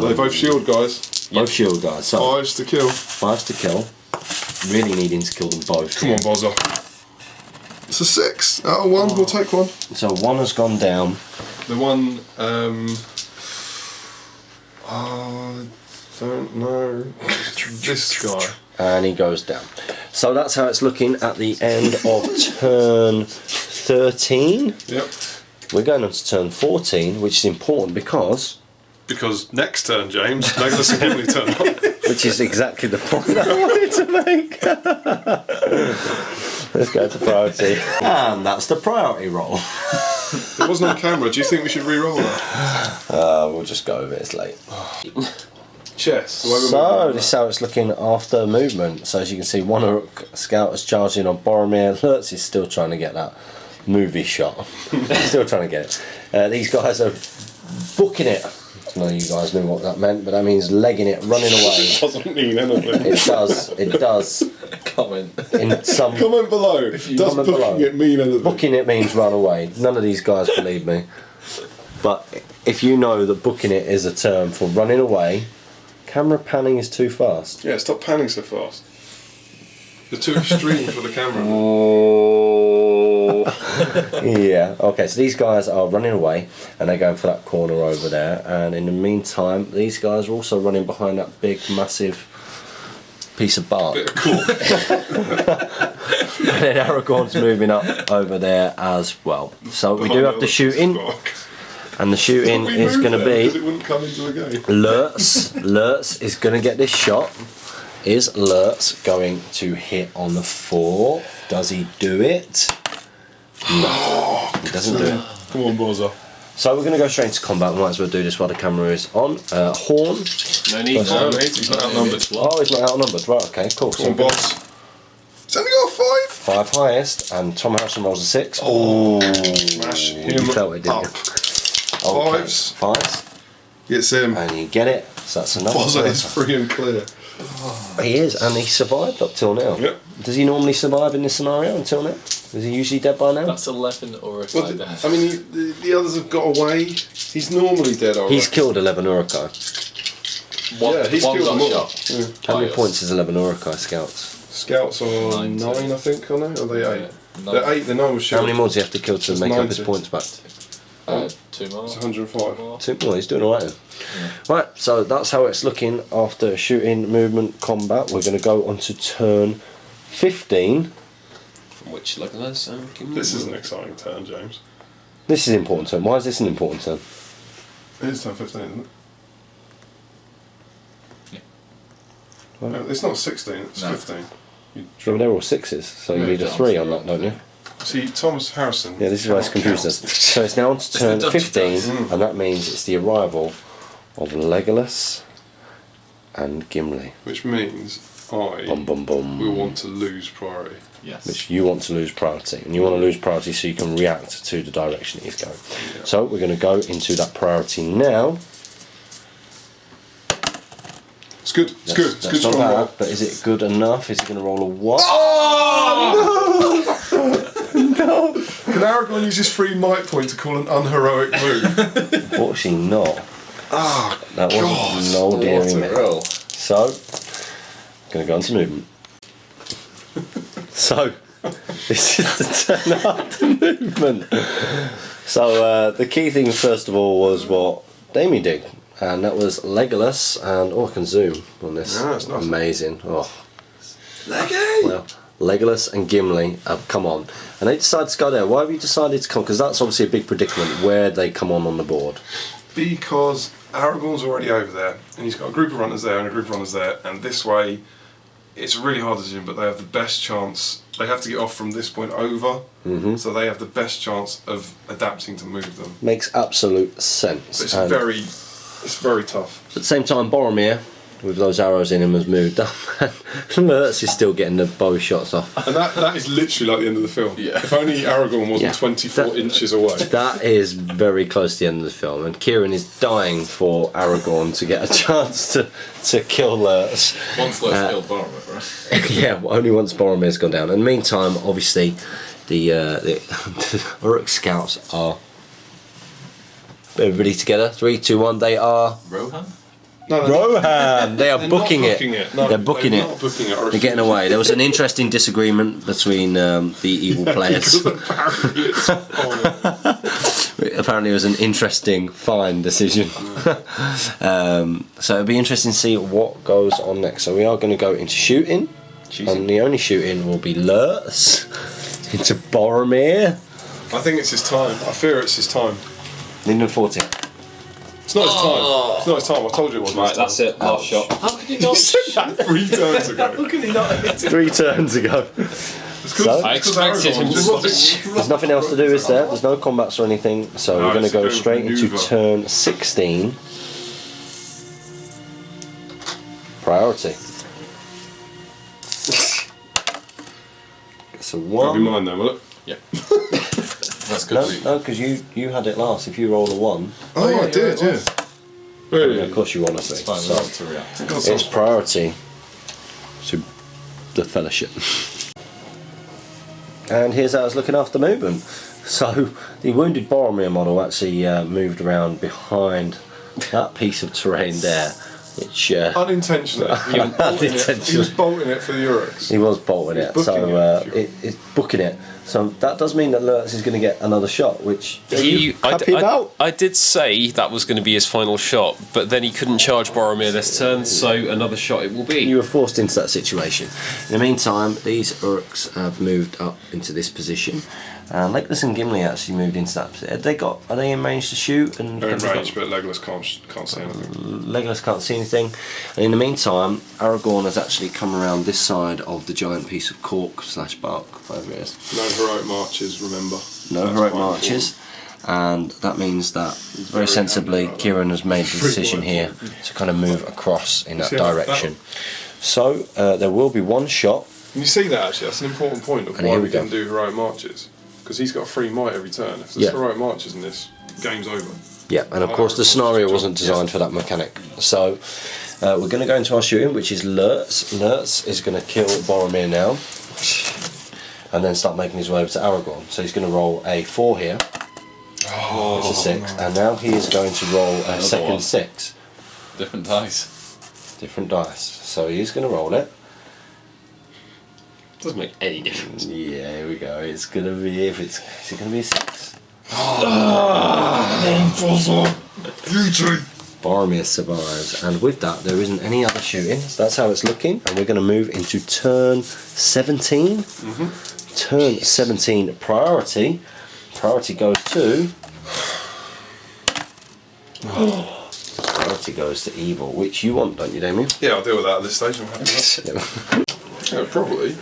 They both shield, guys. Both shield guys. So 5s to kill. 5 to kill. Really needing to kill them both. Come on, Bozza. It's a 6. Out of 1, we'll take one. So 1 has gone down. The one, I don't know. This guy. And he goes down. So that's how it's looking at the end of turn 13. Yep. We're going on to turn 14, which is important because... Because next turn, James, Legolas and Gimli turn up. Which is exactly the point I wanted to make. Let's go to priority. And that's the priority roll. It wasn't on camera. Do you think we should re-roll that? We'll just go with it, it's late. Chess. So this is how it's looking after movement. So as you can see, one Uruk scout is charging on Boromir. Lurtz is still trying to get that movie shot. Still trying to get it. These guys are booking it. None of you guys knew what that meant, but that means legging it, running away. Doesn't mean anything. It does. It does. Comment. In some Comment below. Does comment booking below. it mean anything? booking it means run away. None of these guys believe me. But if you know that booking it is a term for running away, camera panning is too fast. Yeah, stop panning so fast. You're too extreme for the camera. Yeah, okay, so these guys are running away and they're going for that corner over there, and in the meantime these guys are also running behind that big massive piece of bark. Bit of cool. And then Aragorn's moving up over there as well. So we do have the shooting, and the shooting is going to Because be it wouldn't come into the game. Lurtz is going to get this shot. Is Lurtz going to hit on the 4? Does he do it? No, he doesn't do it. Come on, Bozza. So we're going to go straight into combat. We might as well do this while the camera is on. Horn. No need. No, he's not outnumbered. Oh, he's not outnumbered. Right, okay, cool. Come on, boss. It's only got a 5. 5 highest, and Tom Harrison rolls a 6. Oh, Smash him you felt it, didn't up. you? Fives. 5s. Gets him. And you get it. So that's another Bozza is person. free and clear. He is, and he survived up till now. Yep. Does he normally survive in this scenario until now? Is he usually dead by now? That's 11 Uruk Well, death. I mean, the others have got away. He's normally dead, alright. He's killed 11 Uruk-hai. Yeah, he's one killed got them all. shot. Yeah. How many yes. points is 11 Uruk-hai scouts? Scouts are 9, 90. I think, aren't they? Or are they 8? No. They're 8, the 9 was How shot. many more does he have to kill to It's make up his 90. points back? 2 more. It's 105. More. 2 more, he's doing alright then. Right, so that's how it's looking after shooting, movement, combat. We're going to go on to turn 15. From which Legolas and Gimli? This is an exciting turn, James. This is an important turn. Why is this an important turn? It is turn 15, isn't it? Yeah. No, it's not 16, it's No. 15. You Yeah, but they're all 6s, so you Yeah, need a yeah, 3 on so that, don't you? See, Thomas Harrison. Yeah, this is why it's cannot confused us. So it's now on to turn the Dutch 15, and that means it's the arrival of Legolas and Gimli. Which means Bum bum bum. will want to lose priority. Yes. Which you want to lose priority, and you want to lose priority so you can react to the direction he's going. So we're going to go into that priority now. It's good. It's good. It's That's good. not Strong roll. bad, but is it good enough? Is he going to roll a what? Can Aragorn use his free might point to call an unheroic move? Unfortunately not. Ah, That wasn't no What dear a me. roll. So, going to go on to movement. So, this is the turn after movement. So, the key thing first of all was what Damien did, and that was Legolas, and I can zoom on this. Yeah, it's nice. Amazing. Oh. Well, Legolas and Gimli have come on, and they decided to go there. Why have you decided to come? Because that's obviously a big predicament where they come on the board. because Aragorn's already over there, and he's got a group of runners there and a group of runners there, and this way, it's a really hard decision, but they have the best chance. They have to get off from this point over, so they have the best chance of adapting to move them. Makes absolute sense. But it's And very tough. at the same time, Boromir, with those arrows in him, has moved up. Mertz is still getting the bow shots off. And that is literally like the end of the film. Yeah. If only Aragorn wasn't Yeah. 24 inches away. That is very close to the end of the film, and Kieran is dying for Aragorn to get a chance to kill Lurtz. Once let's killed Boromir, right? Yeah, only once Boromir's gone down. In the meantime, obviously, the Uruk scouts are. Everybody together? 3, 2, 1. They are. Rohan? No, Rohan! They are they're booking not it. booking it. No, They're booking they're it. not booking it. I They're getting refuse. away. There was an interesting disagreement between the evil players. Apparently it's on. Apparently, it was an interesting, fine decision. So it'll be interesting to see what goes on next. So we are going to go into shooting, and the only shooting will be Lurtz into Boromir. I think it's his time. I fear it's his time. Linden 40. It's not his time. It's not his time. I told you it wasn't Right, his time. that's it. Last shot. How could you not? 3 turns ago. 3 turns ago. So, I expected him to there's nothing else to do, is there? There's no combats or anything. So No, we're going to it's go a straight into maneuver. turn 16. Priority. So That'll be 1. mine then, will it? Yeah. That's good. No, because you had it last. If you roll a 1, Oh, yeah, I did, yeah. Really? of course you roll a 3. It's fine, So we're on to react. it's priority to the Fellowship. And here's how it's looking after movement. So the wounded Boromir model actually moved around behind that piece of terrain there, which Unintentionally. He was unintentionally. bolting it for the Uruks. He was bolting it, He's so booking it's booking it. So that does mean that Lurtz is going to get another shot, which are you happy about? I did say that was going to be his final shot, but then he couldn't charge Boromir this turn, so another shot it will be. You were forced into that situation. In the meantime, these Uruks have moved up into this position. Legolas and Gimli actually moved into that. Are they in range to shoot? And They're in have they range, but Legolas can't say anything. Legolas can't see anything. And in the meantime, Aragorn has actually come around this side of the giant piece of cork / bark, whatever it is. No heroic marches, remember. No That's heroic quite marches. And that means that very sensibly Kieran has made the decision here to kind of move across in that See how direction. So there will be one shot. Can you see that actually? That's an important point of And why here we we go. didn't do heroic marches. Because he's got a free might every turn. If there's Yeah. heroic marches in this, game's over. Yeah, and of course the scenario wasn't designed for that mechanic. So we're going to go into our shooting, which is Lurtz. Lurtz is going to kill Boromir now, and then start making his way over to Aragorn. So he's going to roll a 4 here, which is 6, and now he is going to roll a second one. 6. Different dice. Different dice. So he is going to roll it. Doesn't make any difference. Yeah, here we go. It's going to be, is it going to be a 6? Boromir survives, and with that there isn't any other shooting, so that's how it's looking, and we're going to move into turn 17. Turn 17 priority goes to Priority goes to evil, which you want, don't you, Damien? Yeah, I'll deal with that at this stage. I'm happy with that. Yeah, probably.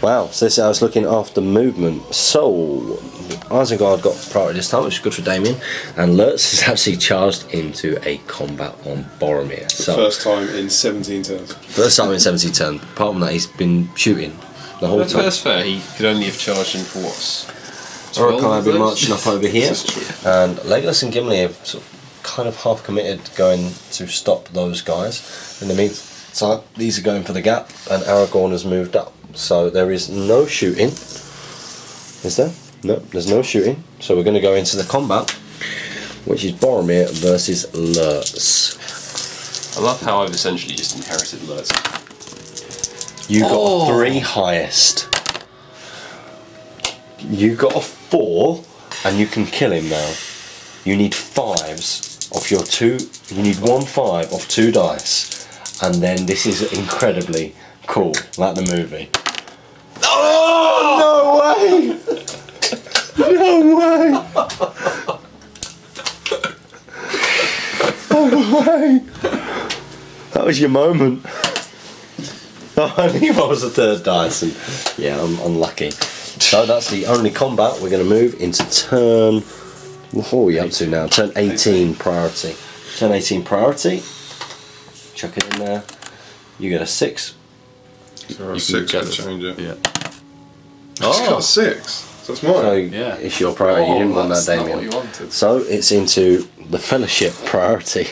Wow, so this I was looking after movement. So, Isengard got priority this time, which is good for Damien. And Lurtz has actually charged into a combat on Boromir. So, First time in 17 turns. first time in 70 turn. Apart from that, he's been shooting the whole time. That's fair. He could only have charged in for what? Oracle have been of those? marching up over here. This is true. And Legolas and Gimli have sort of kind of half committed going to stop those guys. In the meantime, these are going for the gap, and Aragorn has moved up. So there is no shooting. Is there? No, there's no shooting. So we're going to go into the combat, which is Boromir versus Lurtz. I love how I've essentially just inherited Lurtz. You got 3 highest. You got a 4, and you can kill him now. You need 5s of your 2. You need 1 5 of 2 dice. And then this is incredibly cool, like the movie. Oh, no way! No way! No way! That was your moment. Oh, I think I was the 3rd dice, and yeah, I'm unlucky. So that's the only combat. We're going to move into turn. What are we up to now? Turn 18 priority. Turn 18 priority. Chuck it in there. You get a 6. So You 6 can could get change it. Yeah. It's got a 6. So that's mine. So Yeah. it's your priority. You didn't want that, that's not Damien. what you wanted. So it's into the Fellowship priority.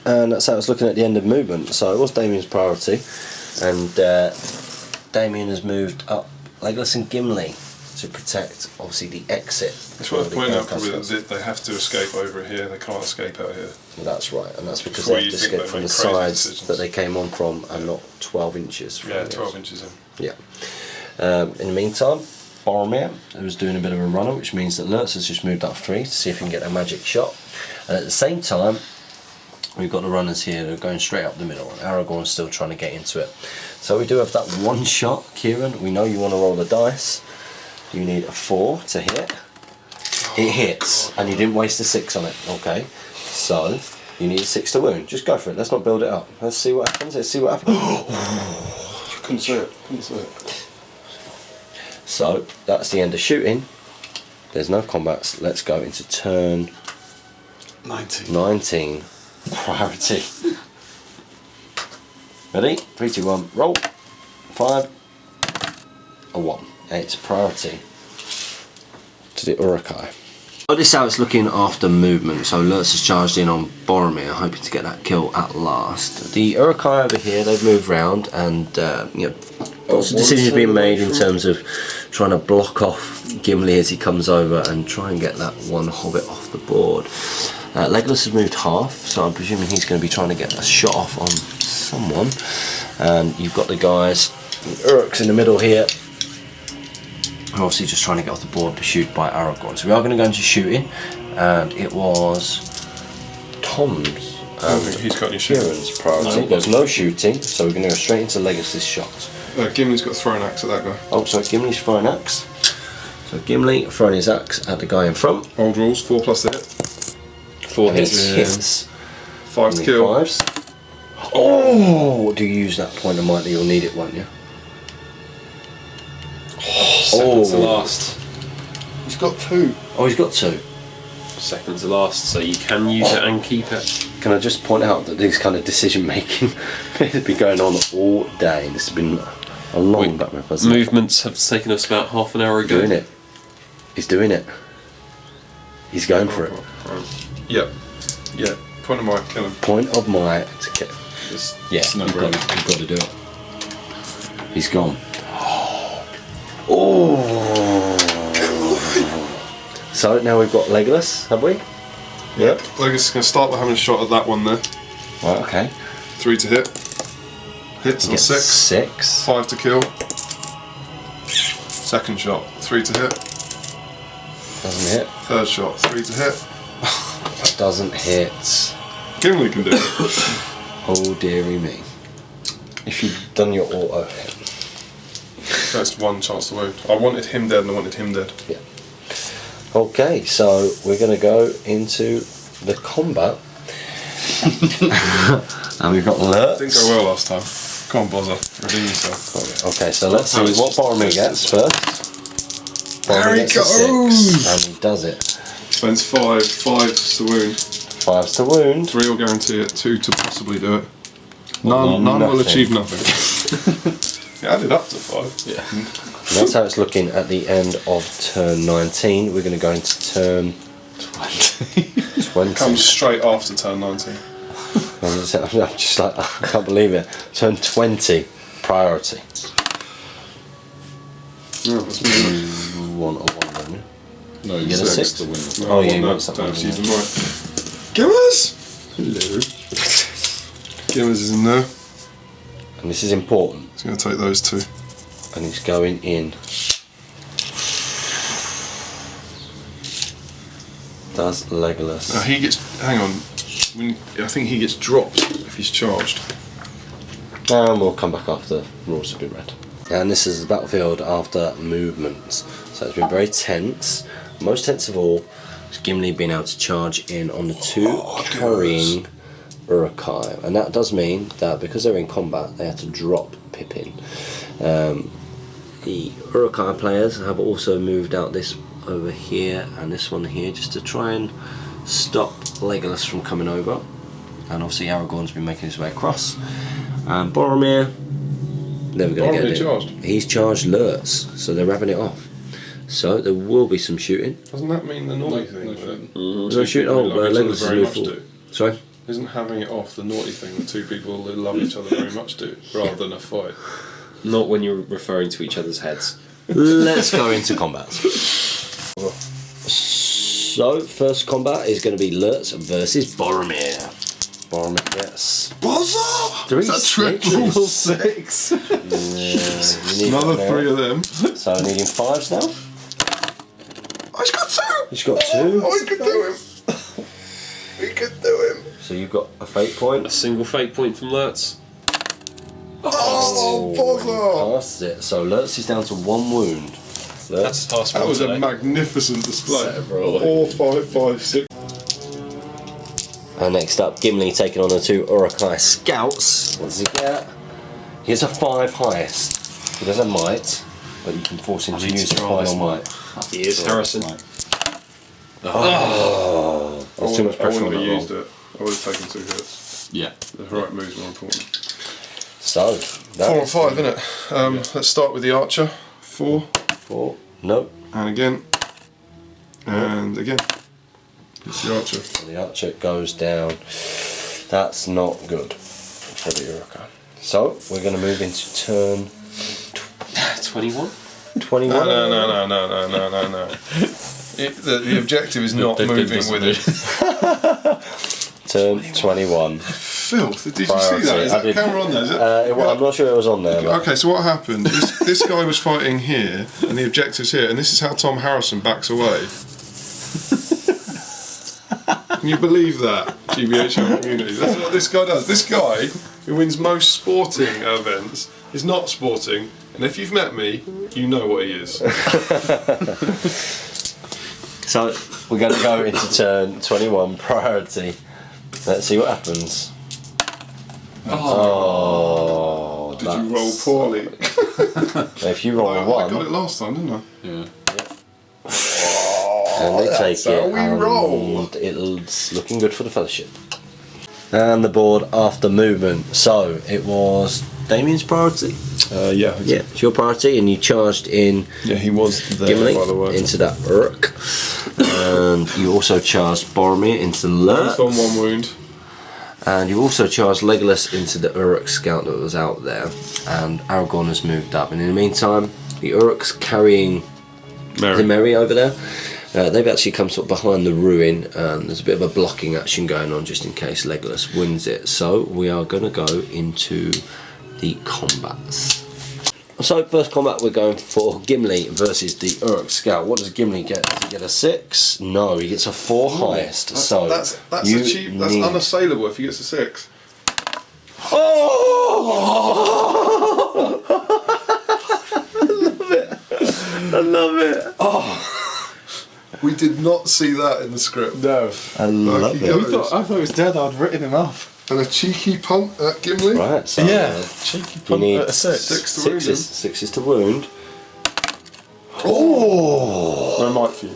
And that's how it's looking at the end of movement. So it was Damien's priority. And Damien has moved up Legolas and Gimli to protect, obviously, the exit. It's worth for the pointing out Elf probably Castles. that they have to escape over here. They can't escape out here. That's right, and that's because Before they have you to think escape they from the make crazy sides decisions. that they came on from and not 12 inches from Yeah, the 12 outside. inches in. Yeah. In the meantime, Boromir was doing a bit of a runner, which means that Lurtz has just moved up 3 to see if he can get a magic shot. And at the same time, we've got the runners here that are going straight up the middle, and Aragorn's still trying to get into it. So we do have that 1 shot, Kieran. We know you want to roll the dice. You need a 4 to hit. It hits, and you didn't waste a 6 on it. Okay, so you need a 6 to wound. Just go for it. Let's not build it up. Let's see what happens. Let's see what happens. Couldn't see it. Couldn't see it. So that's the end of shooting. There's no combats. Let's go into turn 19. Priority. Ready? 3, 2, 1. Roll. 5. A 1. It's priority to the Urukai. So this is how it's looking after movement. So Lurtz has charged in on Boromir, hoping to get that kill at last. The Urukai over here, they've moved round, and you know, lots of decisions being made in terms of trying to block off Gimli as he comes over and try and get that 1 hobbit off the board. Legolas has moved half, so I'm presuming he's going to be trying to get a shot off on someone. And you've got the guys, Uruk's in the middle here, obviously just trying to get off the board, pursued by Aragorn. So we are going to go into shooting, and it was Tom's I don't think he's got any shooting. Kieran's priority. There's no shooting, so we're going to go straight into Legolas's shot. Gimli's got thrown axe at that guy. Oh, so Gimli's throwing axe. So Gimli throwing his axe at the guy in front. Old rules, 4 plus the hit. 4 hits. Hits. 5 to Only kill. 5s. Oh, do you use that point of might that you'll need it, won't you? Second to last. He's got 2. Oh, he's got 2. Second to last, so you can use it and keep it. Can I just point out that these kind of decision making has been going on all day. This has been a long back rep, hasn't it? Movements have taken us about half an hour ago. Doing it. He's doing it. He's going for it. Yeah. Yeah. Point of might, kill him. Point of might to get. Yeah, It's no you've got brainer. to do it. He's gone. Oh. So now we've got Legolas, have we? Yeah. Legolas is going to start by having a shot at that one there. Right, okay. 3 to hit. Hits on Gets 6. 6. 5 to kill. Second shot, 3 to hit. Doesn't hit. Third shot, 3 to hit. Doesn't hit. Gimli can do it. Oh dearie me. If you'd done your auto hit. That's 1 chance to wound. I wanted him dead and I wanted him dead. Yeah. Okay, so we're going to go into the combat. And we've got Lurtz. Didn't go well last time. Come on, Bozza. Redeem yourself. Okay, so let's see what Boromir gets first. Boromir There he gets a 6, and he does it. Spends 5. 5's to wound. 5's to wound. 3 will guarantee it. 2 to possibly do it. None will nothing. achieve nothing. It added up to 5. Yeah. And that's how it's looking at the end of turn 19. We're going to go into turn 20. Comes straight after turn 19. I'm just like, I can't believe it. Turn 20, priority. Yeah, that's me. You want a 1, don't you? No, you get a 6? to win. No, Oh, I yeah, you want want that. something. Don't use them right. Gimmers! Hello. Gimmers is in there. And this is important. He's going to take those 2. And he's going in. Does Legolas. Now he gets. Hang on. I think he gets dropped if he's charged. And we'll come back after the rules have been read. And this is the battlefield after movements. So it's been very tense. Most tense of all is Gimli being able to charge in on the 2 carrying Uruk-hai. And that does mean that because they're in combat, they have to drop Pippin. The Uruk-hai players have also moved out this over here and this one here just to try and stop Legolas from coming over. And obviously Aragorn's been making his way across. And Boromir, never going to get it. charged? He's charged Lurtz, so they're wrapping it off. So there will be some shooting. Doesn't that mean the naughty thing? no that shooting. There's no shooting. Oh, love each other Legolas is very moved much forward. do? Sorry? Isn't having it off the naughty thing that 2 people that love each other very much do, rather than a fight? Not when you're referring to each other's heads. Let's go into combat. So, first combat is going to be Lurtz versus Boromir. Boromir gets Bozza! 3 That's triple 6. Another 3 of them. So needing 5s now. Oh, he's got 2! He's got 2. Oh, he could do him. We could do him. So you've got a fate point. A single fate point from Lurtz. Oh, Bozza! Passed it. So Lurtz is down to 1 wound. That's a task That for was a today. magnificent display. Several. 4, 5, 5, 6. And next up, Gimli taking on the 2 Uruk-hai scouts. What does he get? He gets a 5 highest. He doesn't have might, but you can force him to need use to the roll final this might. He is Harrison. There's too much I pressure on wouldn't that have roll. used it. I would have taken 2 hits. Yeah. The right move's more important. So, 4 and 5, isn't it? Let's start with the archer. 4. 4. Nope. And again. And again. It's the archer. The archer goes down. That's not good for the Uruk-hai. So, we're going to move into turn 21? 21. No. The objective is not Pippin moving doesn't with move. it. Turn 21. Filth. Did you see Priority. that? Is I that did. camera on there? Is it? I'm not sure it was on there. But Okay, so what happened? This guy was fighting here, and the objective's here, and this is how Tom Harrison backs away. Can you believe that, GBHL community? That's what this guy does. This guy, who wins most sporting events, is not sporting, and if you've met me, you know what he is. So, we're going to go into turn 21, priority. Let's see what happens. Oh, Did you roll poorly? If you roll I a got 1, it last time, didn't I? Yeah. and they take how it, we roll. and it's looking good for the Fellowship. And the board after movement. So, it was Damien's priority. Yeah. Yeah, it's your priority, and you charged in Yeah, he was there, Gimli by the way. into that Uruk. And you also charged Boromir into Lurtz. He's on 1 wound. And you also charged Legolas into the Uruk scout that was out there. And Aragorn has moved up. And in the meantime, the Uruk's carrying the Merry over there. They've actually come sort of behind the ruin, and there's a bit of a blocking action going on just in case Legolas wins it. So we are going to go into the combats. So first combat we're going for Gimli versus the Uruk scout. What does Gimli get? Does he get a 6? No, he gets a 4 highest. So That's you achieved. That's need- unassailable if he gets a 6. Oh! I love it. Oh. We did not see that in the script. No. I love he it. goes. I thought he was dead. I'd written him off. And a cheeky punt at Gimli. Right, so Cheeky you punt need at a 6. Six to wound him. sixes to wound. No might for you.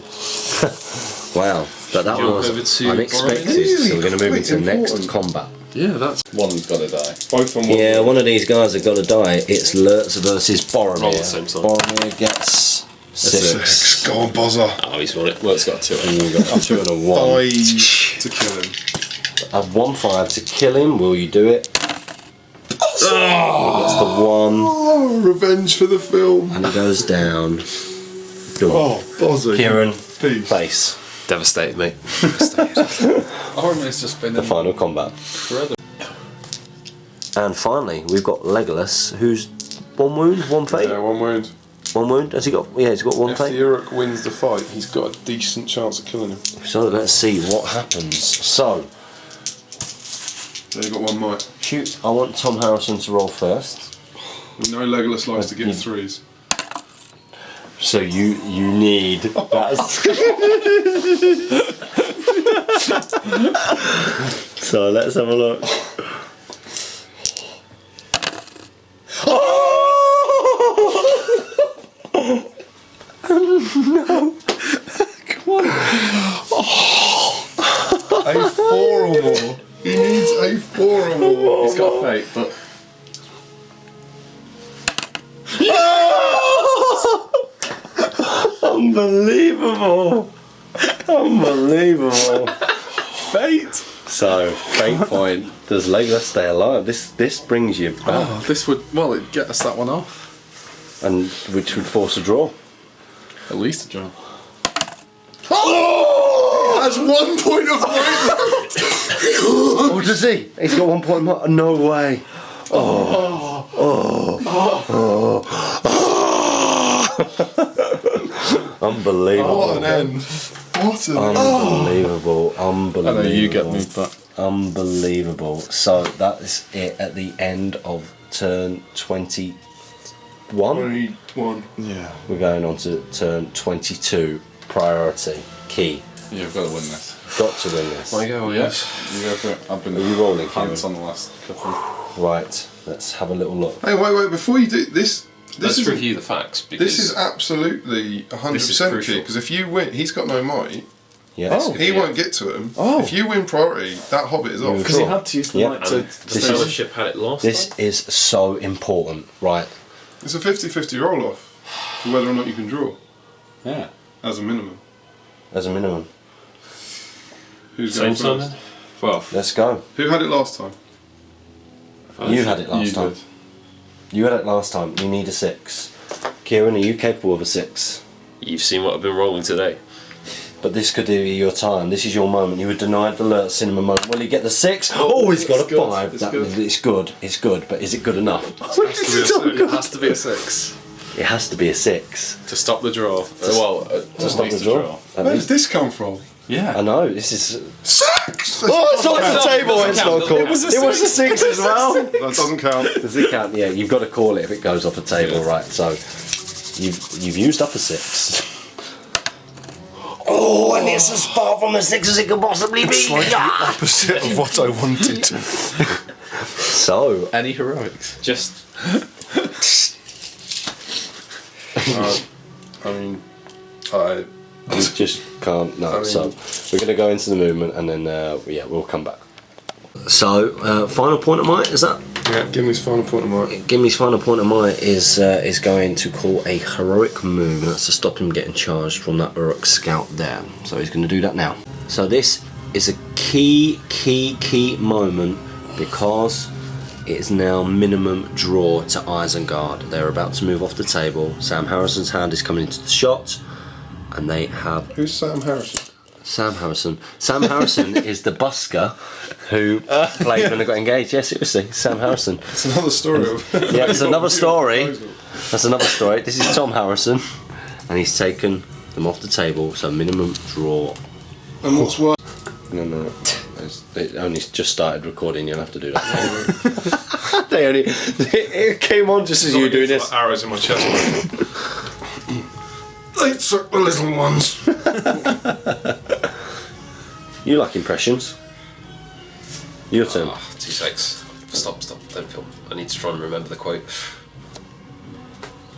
Wow, but that Jump was over to unexpected. Really So we're going to move into the quite next important. combat. Yeah, that's one's got to die. Both on one. Yeah, one of these guys have got to die. It's Lurtz versus Boromir. Roll the same side. Boromir gets 6. Six. Go on, Bozza. Oh, he's won it. Well, it's got 2. And you got a 2 and a 1. 5 to kill him. A 1-5 to kill him. Will you do it? That's the 1. Oh, revenge for the film. And it goes down. Done. Oh, Bozza. Kieran, Peace. face. Devastated, mate. Boromir's just been The final combat. incredible. And finally, we've got Legolas, who's 1 wound, 1 fate. Yeah, 1 wound. 1 wound. Has he got? Yeah, he's got 1 If the fate. Uruk wins the fight, he's got a decent chance of killing him. So let's see what happens. So, So you got 1 might. shoot. I want Tom Harrison to roll first. We know Legolas likes to get 3s. So you need that. So let's have a look. A 4 or more. He needs a 4 or more. He's got fate, but Unbelievable! Unbelievable! Fate. So fate point. Does Legolas stay alive? This brings you back, this would it'd get us that one off. and which would force a draw. At least a draw. Oh! He has 1 point of might. Oh, does he? He's got 1 point. No way. Unbelievable. What an end. What an end. Unbelievable. Unbelievable. I know you get moved back. Unbelievable. So that is it at the end of turn 21. 21. Yeah. We're going on to turn 22. Priority. Key. You've got to win this. Got to win this. I go, yes. You go for it. I've been Are you rolling, pants Kieran? on the last couple. Right. Let's have a little look. Hey, wait, before you do this. Let's is review the facts because This is absolutely 100% This is key, crucial. because if you win, he's got no might. Yes. He Yeah. won't get to him. Oh. If you win priority, that hobbit is off. Because he had to use the Yeah. light to. and the This is- Fellowship had it last This time. is so important. Right. It's a 50-50 roll off for whether or not you can draw, Yeah. as a minimum. As a minimum. Who's Same going time first? then? 12. Let's go. Who had it last time? You had it last You time. did. You had it last time. You need a 6. Kieran, are you capable of a 6? You've seen what I've been rolling today. But this could be your time. This is your moment. You were denied the Lurtz cinema moment. Will he get the 6? Oh, he's got a It's good. 5. It's That good. means it's good. It's good. But is it good enough? It has to be a 6 It has to be a 6. to stop the draw. To Stop the draw. At Where least- does this come from? Yeah. I know. This is. 6! Oh, it's off the table. It's not called. It was a 6 as well. That doesn't count. Does it count? Yeah, you've got to call it if it goes off the table, right? So, you've used up a 6. Oh, and it's as far from a 6 as it could possibly be. Opposite of what I wanted. So, Any heroics? Just I mean, I. we just can't. No. I mean- So, we're going to go into the movement, and then yeah, we'll come back. So, final point of might is that? Yeah, give me his final point of might. Gimmy's final point of might is going to call a heroic move, and that's to stop him getting charged from that Uruk scout there. So he's going to do that now. So this is a key moment because it is now minimum draw to Isengard. They're about to move off the table. Sam Harrison's hand is coming into the shot, and they have Who's Sam Harrison? Sam Harrison. Sam Harrison is the busker who played when they got engaged. Yeah, seriously, Sam Harrison. It's another story of. Yeah, it's another story. That's another story. This is Tom Harrison, and he's taken them off the table. So minimum draw. And what's worse? No. It only just started recording. You'll have to do that. It came on just as you were doing this. Arrows in my chest. They took the little ones. You like impressions? Your turn. 2 secs. Stop, don't film. I need to try and remember the quote.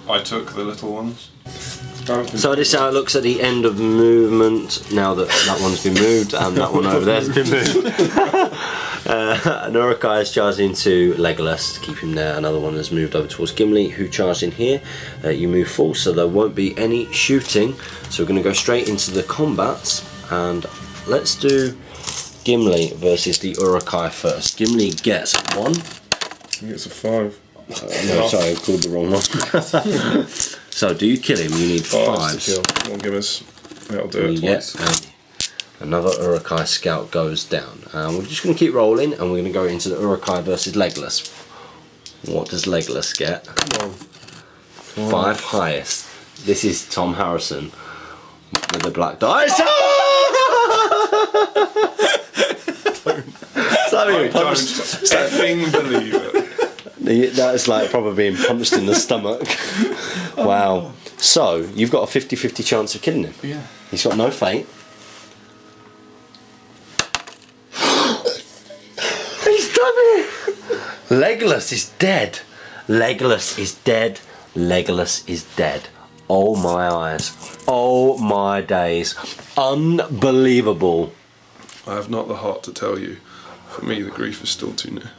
I took the little ones. So this is how it looks at the end of movement. Now that that one's been moved and that one over there's been moved. An Uruk-hai is charged into Legolas to keep him there. Another one has moved over towards Gimli, who charged in here. You move full, so there won't be any shooting. So we're going to go straight into the combats, and let's do Gimli versus the Uruk-hai first. Gimli gets 1. He gets a 5. No, sorry, I called the wrong one. So, do you kill him? You need 5s. to kill. Come on, give us. That'll do it Yes. twice. Another Uruk-hai scout goes down. We're just going to keep rolling, and we're going to go into the Uruk-hai versus Legolas. What does Legolas get? Come on. 5 highest. This is Tom Harrison with the black dice. I don't effing believe it. That is like probably being punched in the stomach. Wow. So, you've got a 50-50 chance of killing him. Yeah. He's got no fate. He's done it! Legolas is dead. Legolas is dead. Legolas is dead. Oh my eyes. Oh my days. Unbelievable. I have not the heart to tell you. For me, the grief is still too near.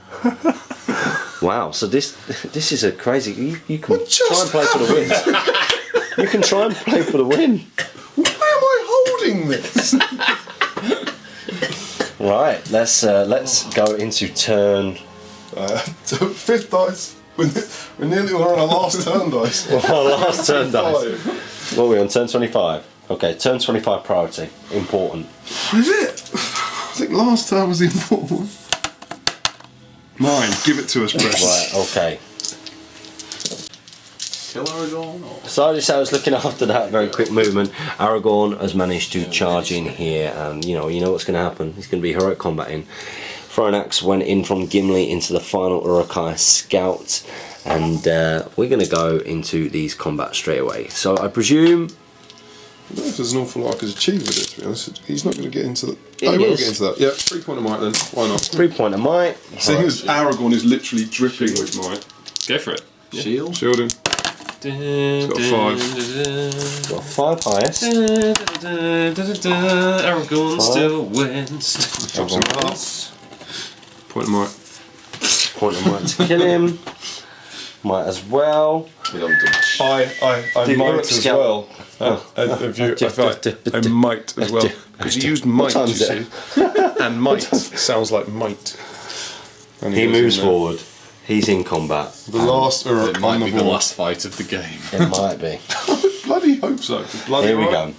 Wow, so this is a crazy... You can What just try and play for the win. You can try and play for the win. Why am I holding this? Right, let's go into turn... 5th dice. We're nearly on our last turn dice. Well, last turn dice. 5. What are we on? Turn 25. Okay, turn 25 priority. Important. Is it? I think last turn was the important one. Mine. Give it to us, Brett. Right, okay. Kill Aragorn or? So this I was looking after that very quick movement. Aragorn has managed to charge in here, and you know what's going to happen. He's going to be heroic combating. Throwing axe went in from Gimli into the final Uruk-hai scout, and we're going to go into these combats straight away. So I presume... I don't know if there's an awful lot I could achieve with it, to be honest. He's not going to get into the... He Oh, he will is. get into that. Yeah, 3 point of might then. Why not? 3 point of might. Seeing as Aragorn is literally dripping with might. Go for it. Shield? Shield him. He's got 5. Got 5 highest. Aragorn still wins. Drops him half. Point of might. Point of might to kill him. Might as well. I might as scout. well. I might as well. Because he used might, you time's see. And might sounds like might. And He goes moves in there. forward. He's in combat. The last Uruk It on might the be the board. last fight of the game. It might be. Bloody hope so. Bloody Here we alright. go.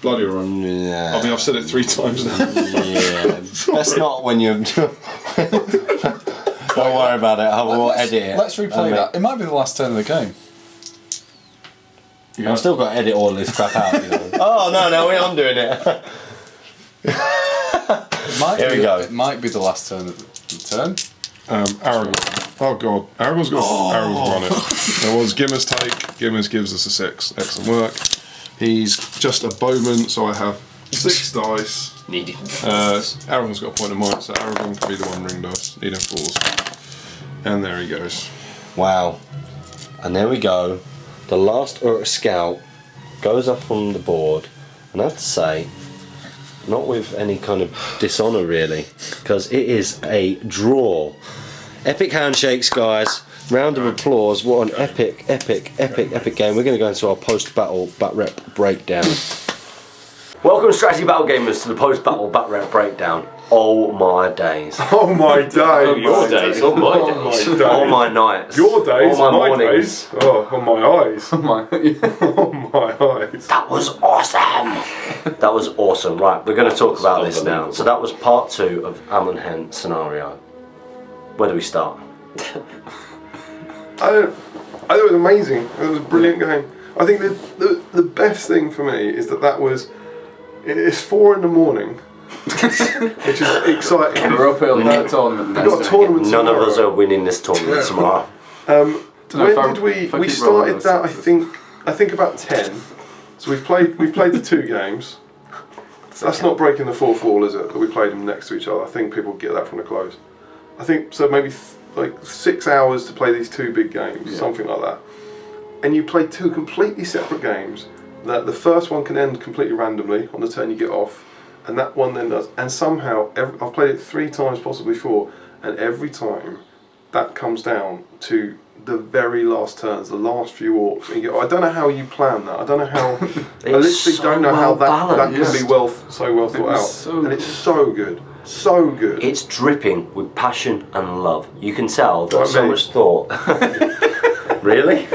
Bloody alright. Yeah. I mean, I've said it 3 times now. Yeah. That's not when you... Don't worry about it. I will edit it. Let's replay that. It might be the last turn of the game. I've still got to edit all this crap out. You know. Oh no, we're on doing it. Here we go. It might be the last turn of the turn. Aragorn. Oh god. Aragorn's run it. There was Gimmer's take. Gimmer's gives us a 6. Excellent work. He's just a bowman, so I have 6 dice. Needed. Aragorn's got a point of might, so Aragorn can be the 1 ring dice. Need F4s. And there he goes. Wow. And there we go. The last Uruk scout goes up from the board, and I have to say, not with any kind of dishonour really, because it is a draw. Epic handshakes, guys. Round of applause. What an epic game. We're going to go into our post-battle bat rep breakdown. Welcome, Strategy Battle Gamers, to the post-battle bat rep breakdown. Oh my days. Oh my day. Your days. Oh my days. Oh my nights. Your days. Oh my my mornings. days. Oh, on my eyes. Oh my eyes. That was awesome. That was awesome. Right, we're going to talk about this now. So that was part 2 of Amon Hen scenario. Where do we start? I thought it was amazing. It was a brilliant game. I think the best thing for me is that was... It's 4 in the morning. Which is exciting. We're up early for the tournament. We've got a tournament None of tomorrow. us are winning this tournament tomorrow. When did we started that? I think about 10. So we've played the 2 games. That's not breaking the fourth wall, is it? That we played them next to each other. I think people get that from the close. I think so. Maybe like 6 hours to play these 2 big games, something like that. And you play 2 completely separate games. That the first one can end completely randomly on the turn you get off, and that one then does. And somehow, I've played it 3 times, possibly 4, and every time that comes down to the very last turns, the last few orcs. And you go, I don't know how you plan that. I don't know how. I literally don't know how that can be so well thought out. And it's so good. So good. It's dripping with passion and love. You can tell there's so much thought. Really?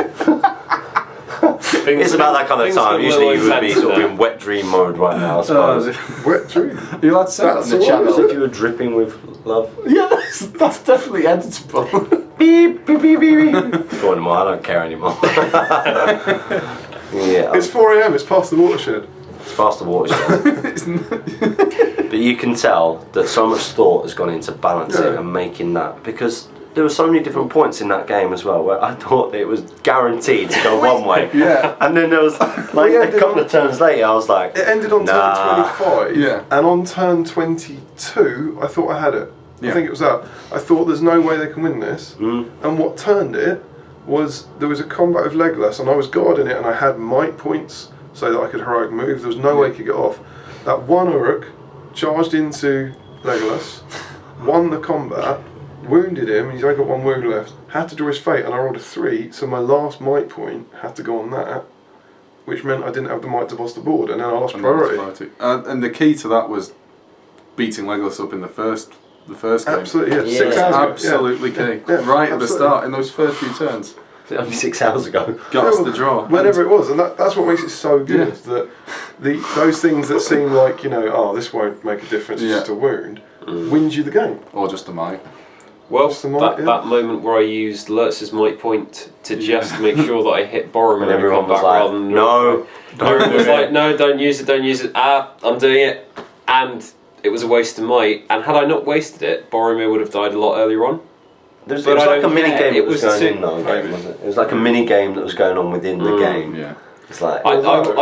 It's about that kind of time. Usually you would be sort of in wet dream mode right now, I suppose. Wet dream? You're allowed to say that on the channel. If you were dripping with love. Yeah, that's definitely editable. Beep, beep, beep, beep. Go on, I don't care anymore. Yeah. It's 4 AM, it's past the watershed. It's past the watershed. But you can tell that so much thought has gone into balancing and making that, because there were so many different points in that game as well where I thought it was guaranteed to go one way. And then there was like a couple of turns later I was like, it ended on turn 25. Yeah. And on turn 22 I thought I had it. I think it was that. I thought there's no way they can win this. And what turned it was there was a combat with Legolas and I was guarding it and I had might points so that I could heroic move. There was no way I could get off. That one Uruk charged into Legolas, won the combat, wounded him, he's only got 1 wound left, had to draw his fate and I rolled a 3, so my last might point had to go on that, which meant I didn't have the might to boss the board and then I lost priority. And the key to that was beating Legolas up in the first game. Absolutely, yeah. 6 That's hours absolutely key. Yeah, right at the start, in those first few turns. only 6 hours ago. Got us the draw. Whenever it was, and that's what makes it so good, that those things that seem like, this won't make a difference, it's just a wound, wins you the game. Or just a might. Well, Just the might, that moment where I used Lurtz's might point to just make sure that I hit Boromir And in everyone combat was like, rather than no, Everyone was like, no, don't use it. I'm doing it. And it was a waste of might. And had I not wasted it, Boromir would have died a lot earlier on. It was like a mini game that was going too- on, wasn't it? It was like a mini game that was going on within the game. Yeah. It's like I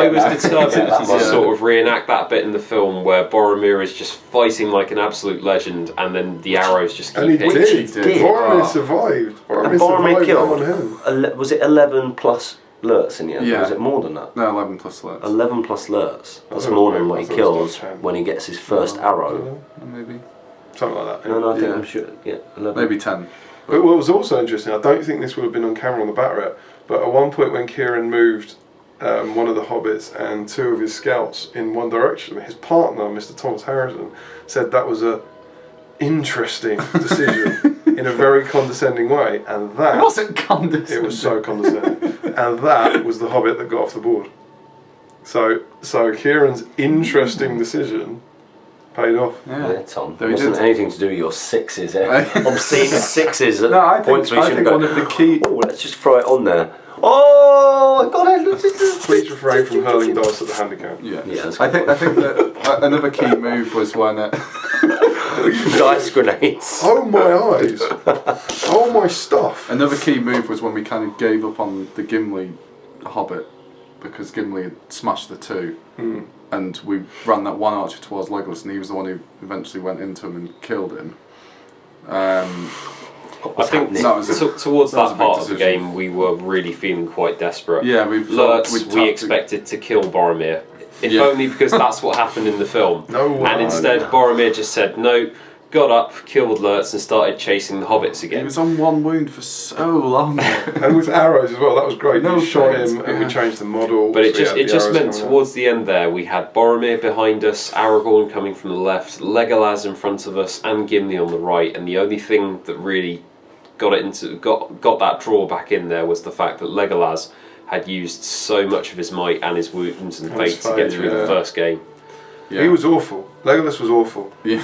was determined that to moment. sort of reenact that bit in the film where Boromir is just fighting like an absolute legend, and then the arrows just keep And he hitting. did. did. Boromir survived. And Boromir killed. killed. Was it 11 plus Lurtz in the end? Yeah. Or was it more than that? No, 11 plus less. 11 plus Lurtz. That's thought more it than was- what he I thought it was kills like 10. when he gets his first arrow. Maybe. Something like that. No, I think Yeah. I'm sure. Yeah, 11. Maybe 10. But what was also interesting, I don't think this would have been on camera on the Batteret, but at one point when Kieran moved one of the hobbits and 2 of his scouts in one direction, his partner, Mr. Thomas Harrison, said that was a interesting decision in a very condescending way, and that It wasn't condescending. it was so condescending, and that was the hobbit that got off the board. So Kieran's interesting decision paid off. Yeah, Tom. Though It he wasn't did- anything to do with your sixes, obscene sixes at No, I points think, where I you think shouldn't one go. of the key. Oh, let's just throw it on there. Oh, I got it. Please refrain from hurling dice at the handicap. Yeah. Yeah, that's I think that another key move was when dice grenades. Oh my eyes! Oh my stuff! another key move was when we kind of gave up on the Gimli Hobbit because Gimli had smashed the 2, and we ran that one archer towards Legolas, and he was the one who eventually went into him and killed him. I think That was a- towards that was a that big part of the decision. game, we were really feeling quite desperate. Yeah, Lurtz, we'd we have expected to kill Boromir, if Yeah. only because that's what happened in the film. No way. And instead, Boromir just said no, got up, killed Lurtz, and started chasing the hobbits He again. was on one wound for so long. And with arrows as well, that was great. No You shot thanks, him and we yeah. changed the model. But it so we had the just arrows meant coming out. towards the end there, we had Boromir behind us, Aragorn coming from the left, Legolas in front of us, and Gimli on the right. And the only thing that really got that draw back in there was the fact that Legolas had used so much of his might and his wounds and And his fate to get fate, through the yeah. first game. Yeah. He was awful. Legolas was awful Yeah.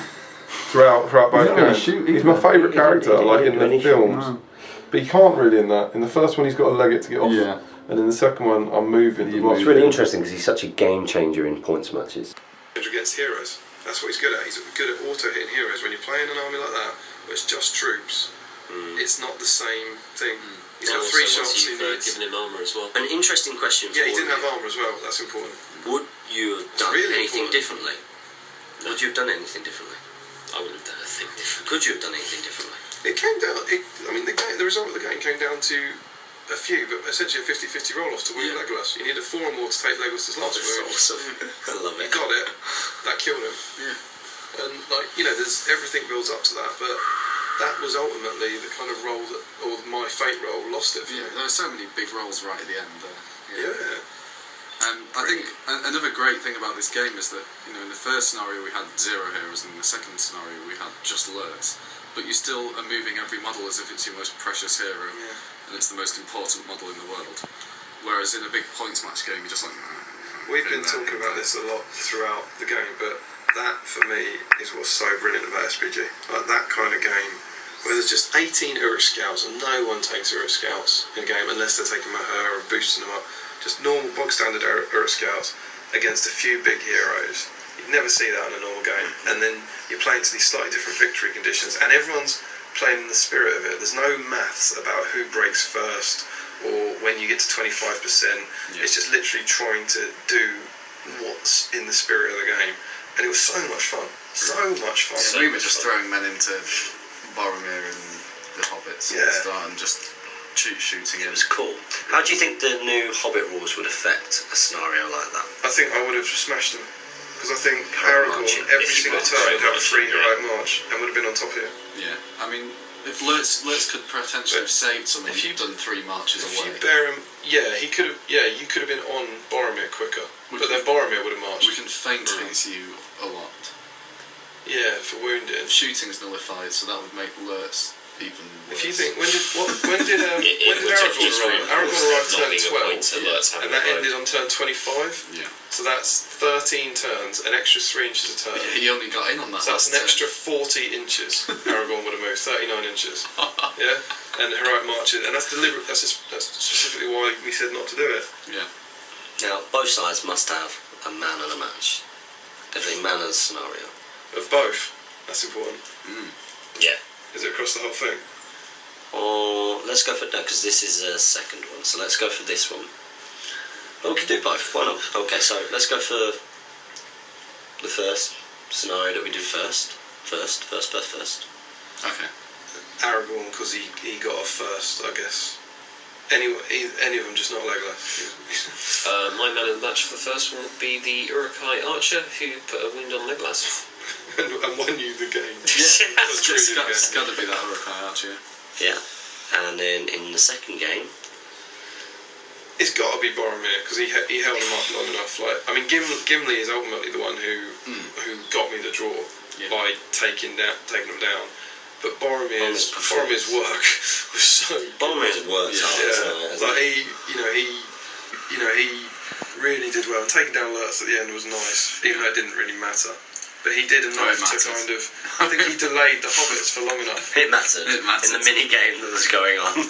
throughout both He didn't really games. shoot He's either. my favourite character, he like in didn't the really shoot, films. But he can't really in that. In the first one, he's got to leg it to get off. Yeah. And in the second one, I'm moving. He to block It's really interesting because he's such a game changer in points matches. Against heroes. That's what he's good at. He's good at auto hitting heroes. When you're playing an army like that, where it's just troops, it's not the same thing. He's got 3 shots. You've given him armour as well. An interesting question. Yeah, he for didn't you. have armour as well. That's important. Would you have done really anything important. differently? Would you have done anything differently? I wouldn't have done a thing different. Could you have done anything differently? It came down. The result of the game came down to a few, but essentially a 50-50 roll-off to win Legolas. You needed 4 or more to take Legolas's last move. Awesome. I love He it. got it. That killed him. Yeah. And there's everything builds up to that, but that was ultimately the kind of role that, or my fate role, lost it for Yeah, me. there were so many big rolls right at the end there. Yeah. I think another great thing about this game is that, in the first scenario we had 0 heroes, and in the second scenario we had just alerts. But you still are moving every model as if it's your most precious hero, and it's the most important model in the world. Whereas in a big points match game, you're just like... We've been talking about this a lot throughout the game, but that for me is what's so brilliant about SPG. Like that kind of game where there's just 18 Uruk Scouts and no one takes Uruk Scouts in a game unless they're taking Mahur or boosting them up. Just normal bog standard Uruk Scouts against a few big heroes. You'd never see that in a normal game. And then you're playing to these slightly different victory conditions and everyone's playing in the spirit of it. There's no maths about who breaks first or when you get to 25%. It's just literally trying to do what's in the spirit of the game. And it was so much fun. So much fun. So we were just throwing men into Boromir and the Hobbits at the start and just shooting It was cool. How do you think the new Hobbit rules would affect a scenario like that? I think I would have smashed them. Because I think Heroic Aragorn, marching. every If you single got turn, heroic would have a free marching, heroic march and would have been on top here. Yeah, I mean, if Lurtz could potentially have saved someone, if if you'd done 3 marches If away. you bear him, he could have. Yeah, you could have been on Boromir quicker, but then Boromir would have marched. We can feint haze you a lot. Yeah, for wounded. Shooting's nullified, so that would make Lurtz even worse. If you think when did Aragorn arrive? Aragorn arrived turn 12, and that ended on turn 25. Yeah. So that's 13 turns, an extra 3 inches a turn. Yeah, he only got in on that So that's last an extra 40 inches. Aragorn would have moved 39 inches. Yeah, and heroic marches, and that's deliberate. That's specifically why we said not to do it. Yeah. Now, both sides must have a man and a match. Definitely man and a scenario. Of both, that's important. Yeah. Is it across the whole thing? Or let's go for no, because this is a second one. So let's go for this one. Well, we can do both. Why not? Okay, so let's go for the first scenario that we do first. First. Okay. Aragorn, because he got off first, I guess. Any of them, just not Legolas. My man in the match for the first one would be the Uruk-hai archer who put a wound on Legolas. and won you the game. Yeah, That's true, it's got to be that Uruk-hai archer. Yeah. And then in the second game, It's got to be Boromir because he held him up long enough. Gimli is ultimately the one who got me the draw by taking them down. But Boromir's work was so good. Boromir's worked hard. He really did well. And taking down Lurtz at the end was nice, even though it didn't really matter. But he did enough to kind of. I think he delayed the hobbits for long enough. It mattered. In the mini game that was going on.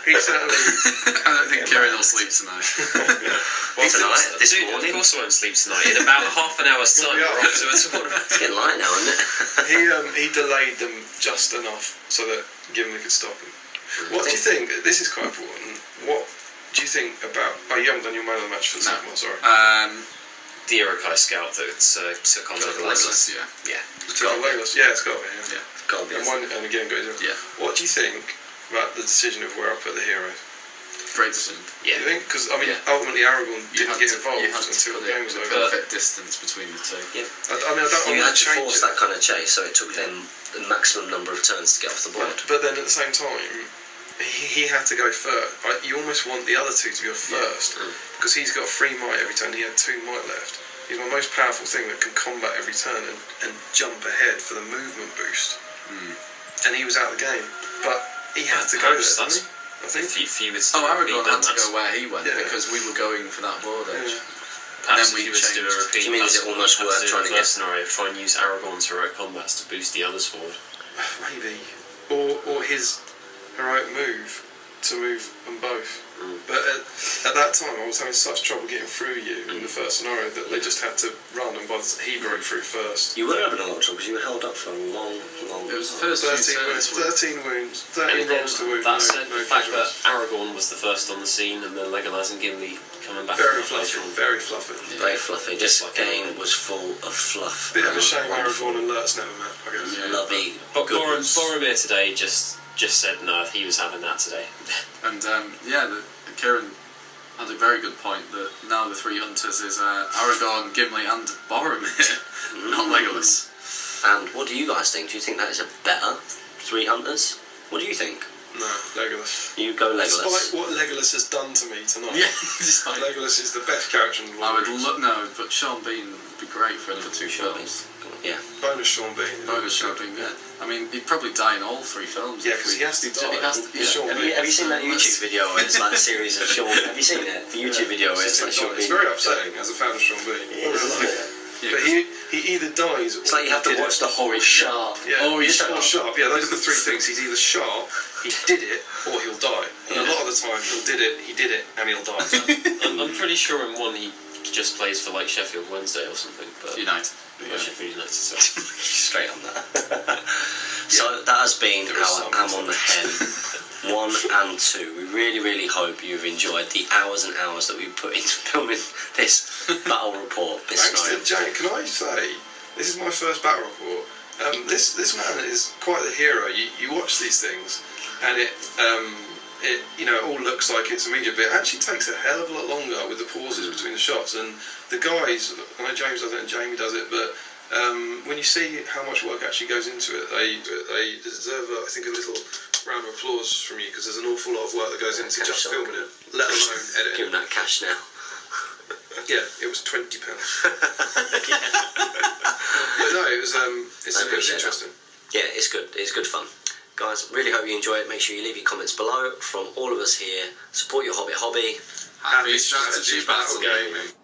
He certainly. I don't think Kieran will sleep tonight. Tonight? This morning? Of course I won't sleep tonight. In about half an hour's time, we're off to a tournament. It's getting light now, isn't it? He delayed them just enough so that Gimli could stop him. What do you think? This is quite important. What do you think about? Oh, you haven't done your man of the match for the second one. Sorry. The Uruk-hai scout that took on Legolas. Yeah. Took on Legolas. Yeah, it's got to be. Yeah. Got to be. And again, got his. Yeah. What do you think about the decision of where I put the heroes? Great decision. Yeah. You think? Because ultimately Aragorn didn't get involved until the game was over. Perfect distance between the two. Yeah. I don't You want had to to change force it. that kind of chase, so it took them the maximum number of turns to get off the board. But then at the same time, he had to go first. You almost want the other two to be off first because he's got 3 might every turn. He had 2 might left. He's my most powerful thing that can combat every turn and jump ahead for the movement boost. And he was out of the game, but he had to go there, didn't he? I think. Aragorn had to go where he went because we were going for that board edge. And then we we was to do a changed. repeat. Do you mean is it almost worth trying to get scenario? Try and use Aragorn's heroic combats to boost the others forward. Maybe, or his heroic move to move them both. But at that time, I was having such trouble getting through you in the first scenario that they just had to run, and he broke through first. You were having a lot of trouble because you were held up for a long It was the first 13 wounds, 13 rolls to wound. That said, no the fact that visuals. Aragorn was the first on the scene and then Legolas and Gimli coming back. Very from the fluffy, later on. very fluffy. very fluffy. This game was full of fluff. Bit of a shame Wonderful. Aragorn and Lurtz never met, I guess. Lovely. But goodness. Boromir today just said no, he was having that today. And Kieran had a very good point that now the three hunters is Aragorn, Gimli, and Boromir, not Legolas. And what do you guys think? Do you think that is a better three hunters? What do you think? No, Legolas. You go Legolas. Despite what Legolas has done to me tonight, Despite Legolas is the best character in the I Lord would of the Rings. but Sean Bean would be great for another two Sean films. Yeah. Bonus Sean Bean. Bonus Sean Bean, yeah. I mean, he'd probably die in all three films. Yeah, because he has to die. He has to, yeah. Sean Have Bean. you seen that YouTube video where it's like a series of Sean? Have you seen it? The YouTube video where it's like Sean It's Bean. very upsetting as a fan of Sean Bean. It is, isn't it? But he either dies or It's like you have to watch the whole sharp. Yeah, Or he's or sharp. Yeah, those are the three things. He's either sharp, he did it, or he'll die. And a lot of the time, he did it, and he'll die. I'm pretty sure in one he just plays for like Sheffield Wednesday or something. But United. Or Sheffield United. So. Straight on that. So that has been There is our some, Am on the Hen 1 and 2. We really, really hope you've enjoyed the hours and hours that we put into filming this battle report. This Thanks to scenario. Jane, can I say, this is my first battle report. This man is quite the hero. You watch these things, and it all looks like it's immediate, but it actually takes a hell of a lot longer with the pauses between the shots. And the guys, I know James does it and Jamie does it, but when you see how much work actually goes into it, they deserve, I think, a little round of applause from you, because there's an awful lot of work that goes into Cash just on. filming it, let alone Give editing. him that cash now. Yeah, it was £20. But no, it was it was appreciate interesting. Yeah, it's good. It's good fun. Guys, really hope you enjoy it. Make sure you leave your comments below. From all of us here, support your hobby. Happy strategy battle gaming.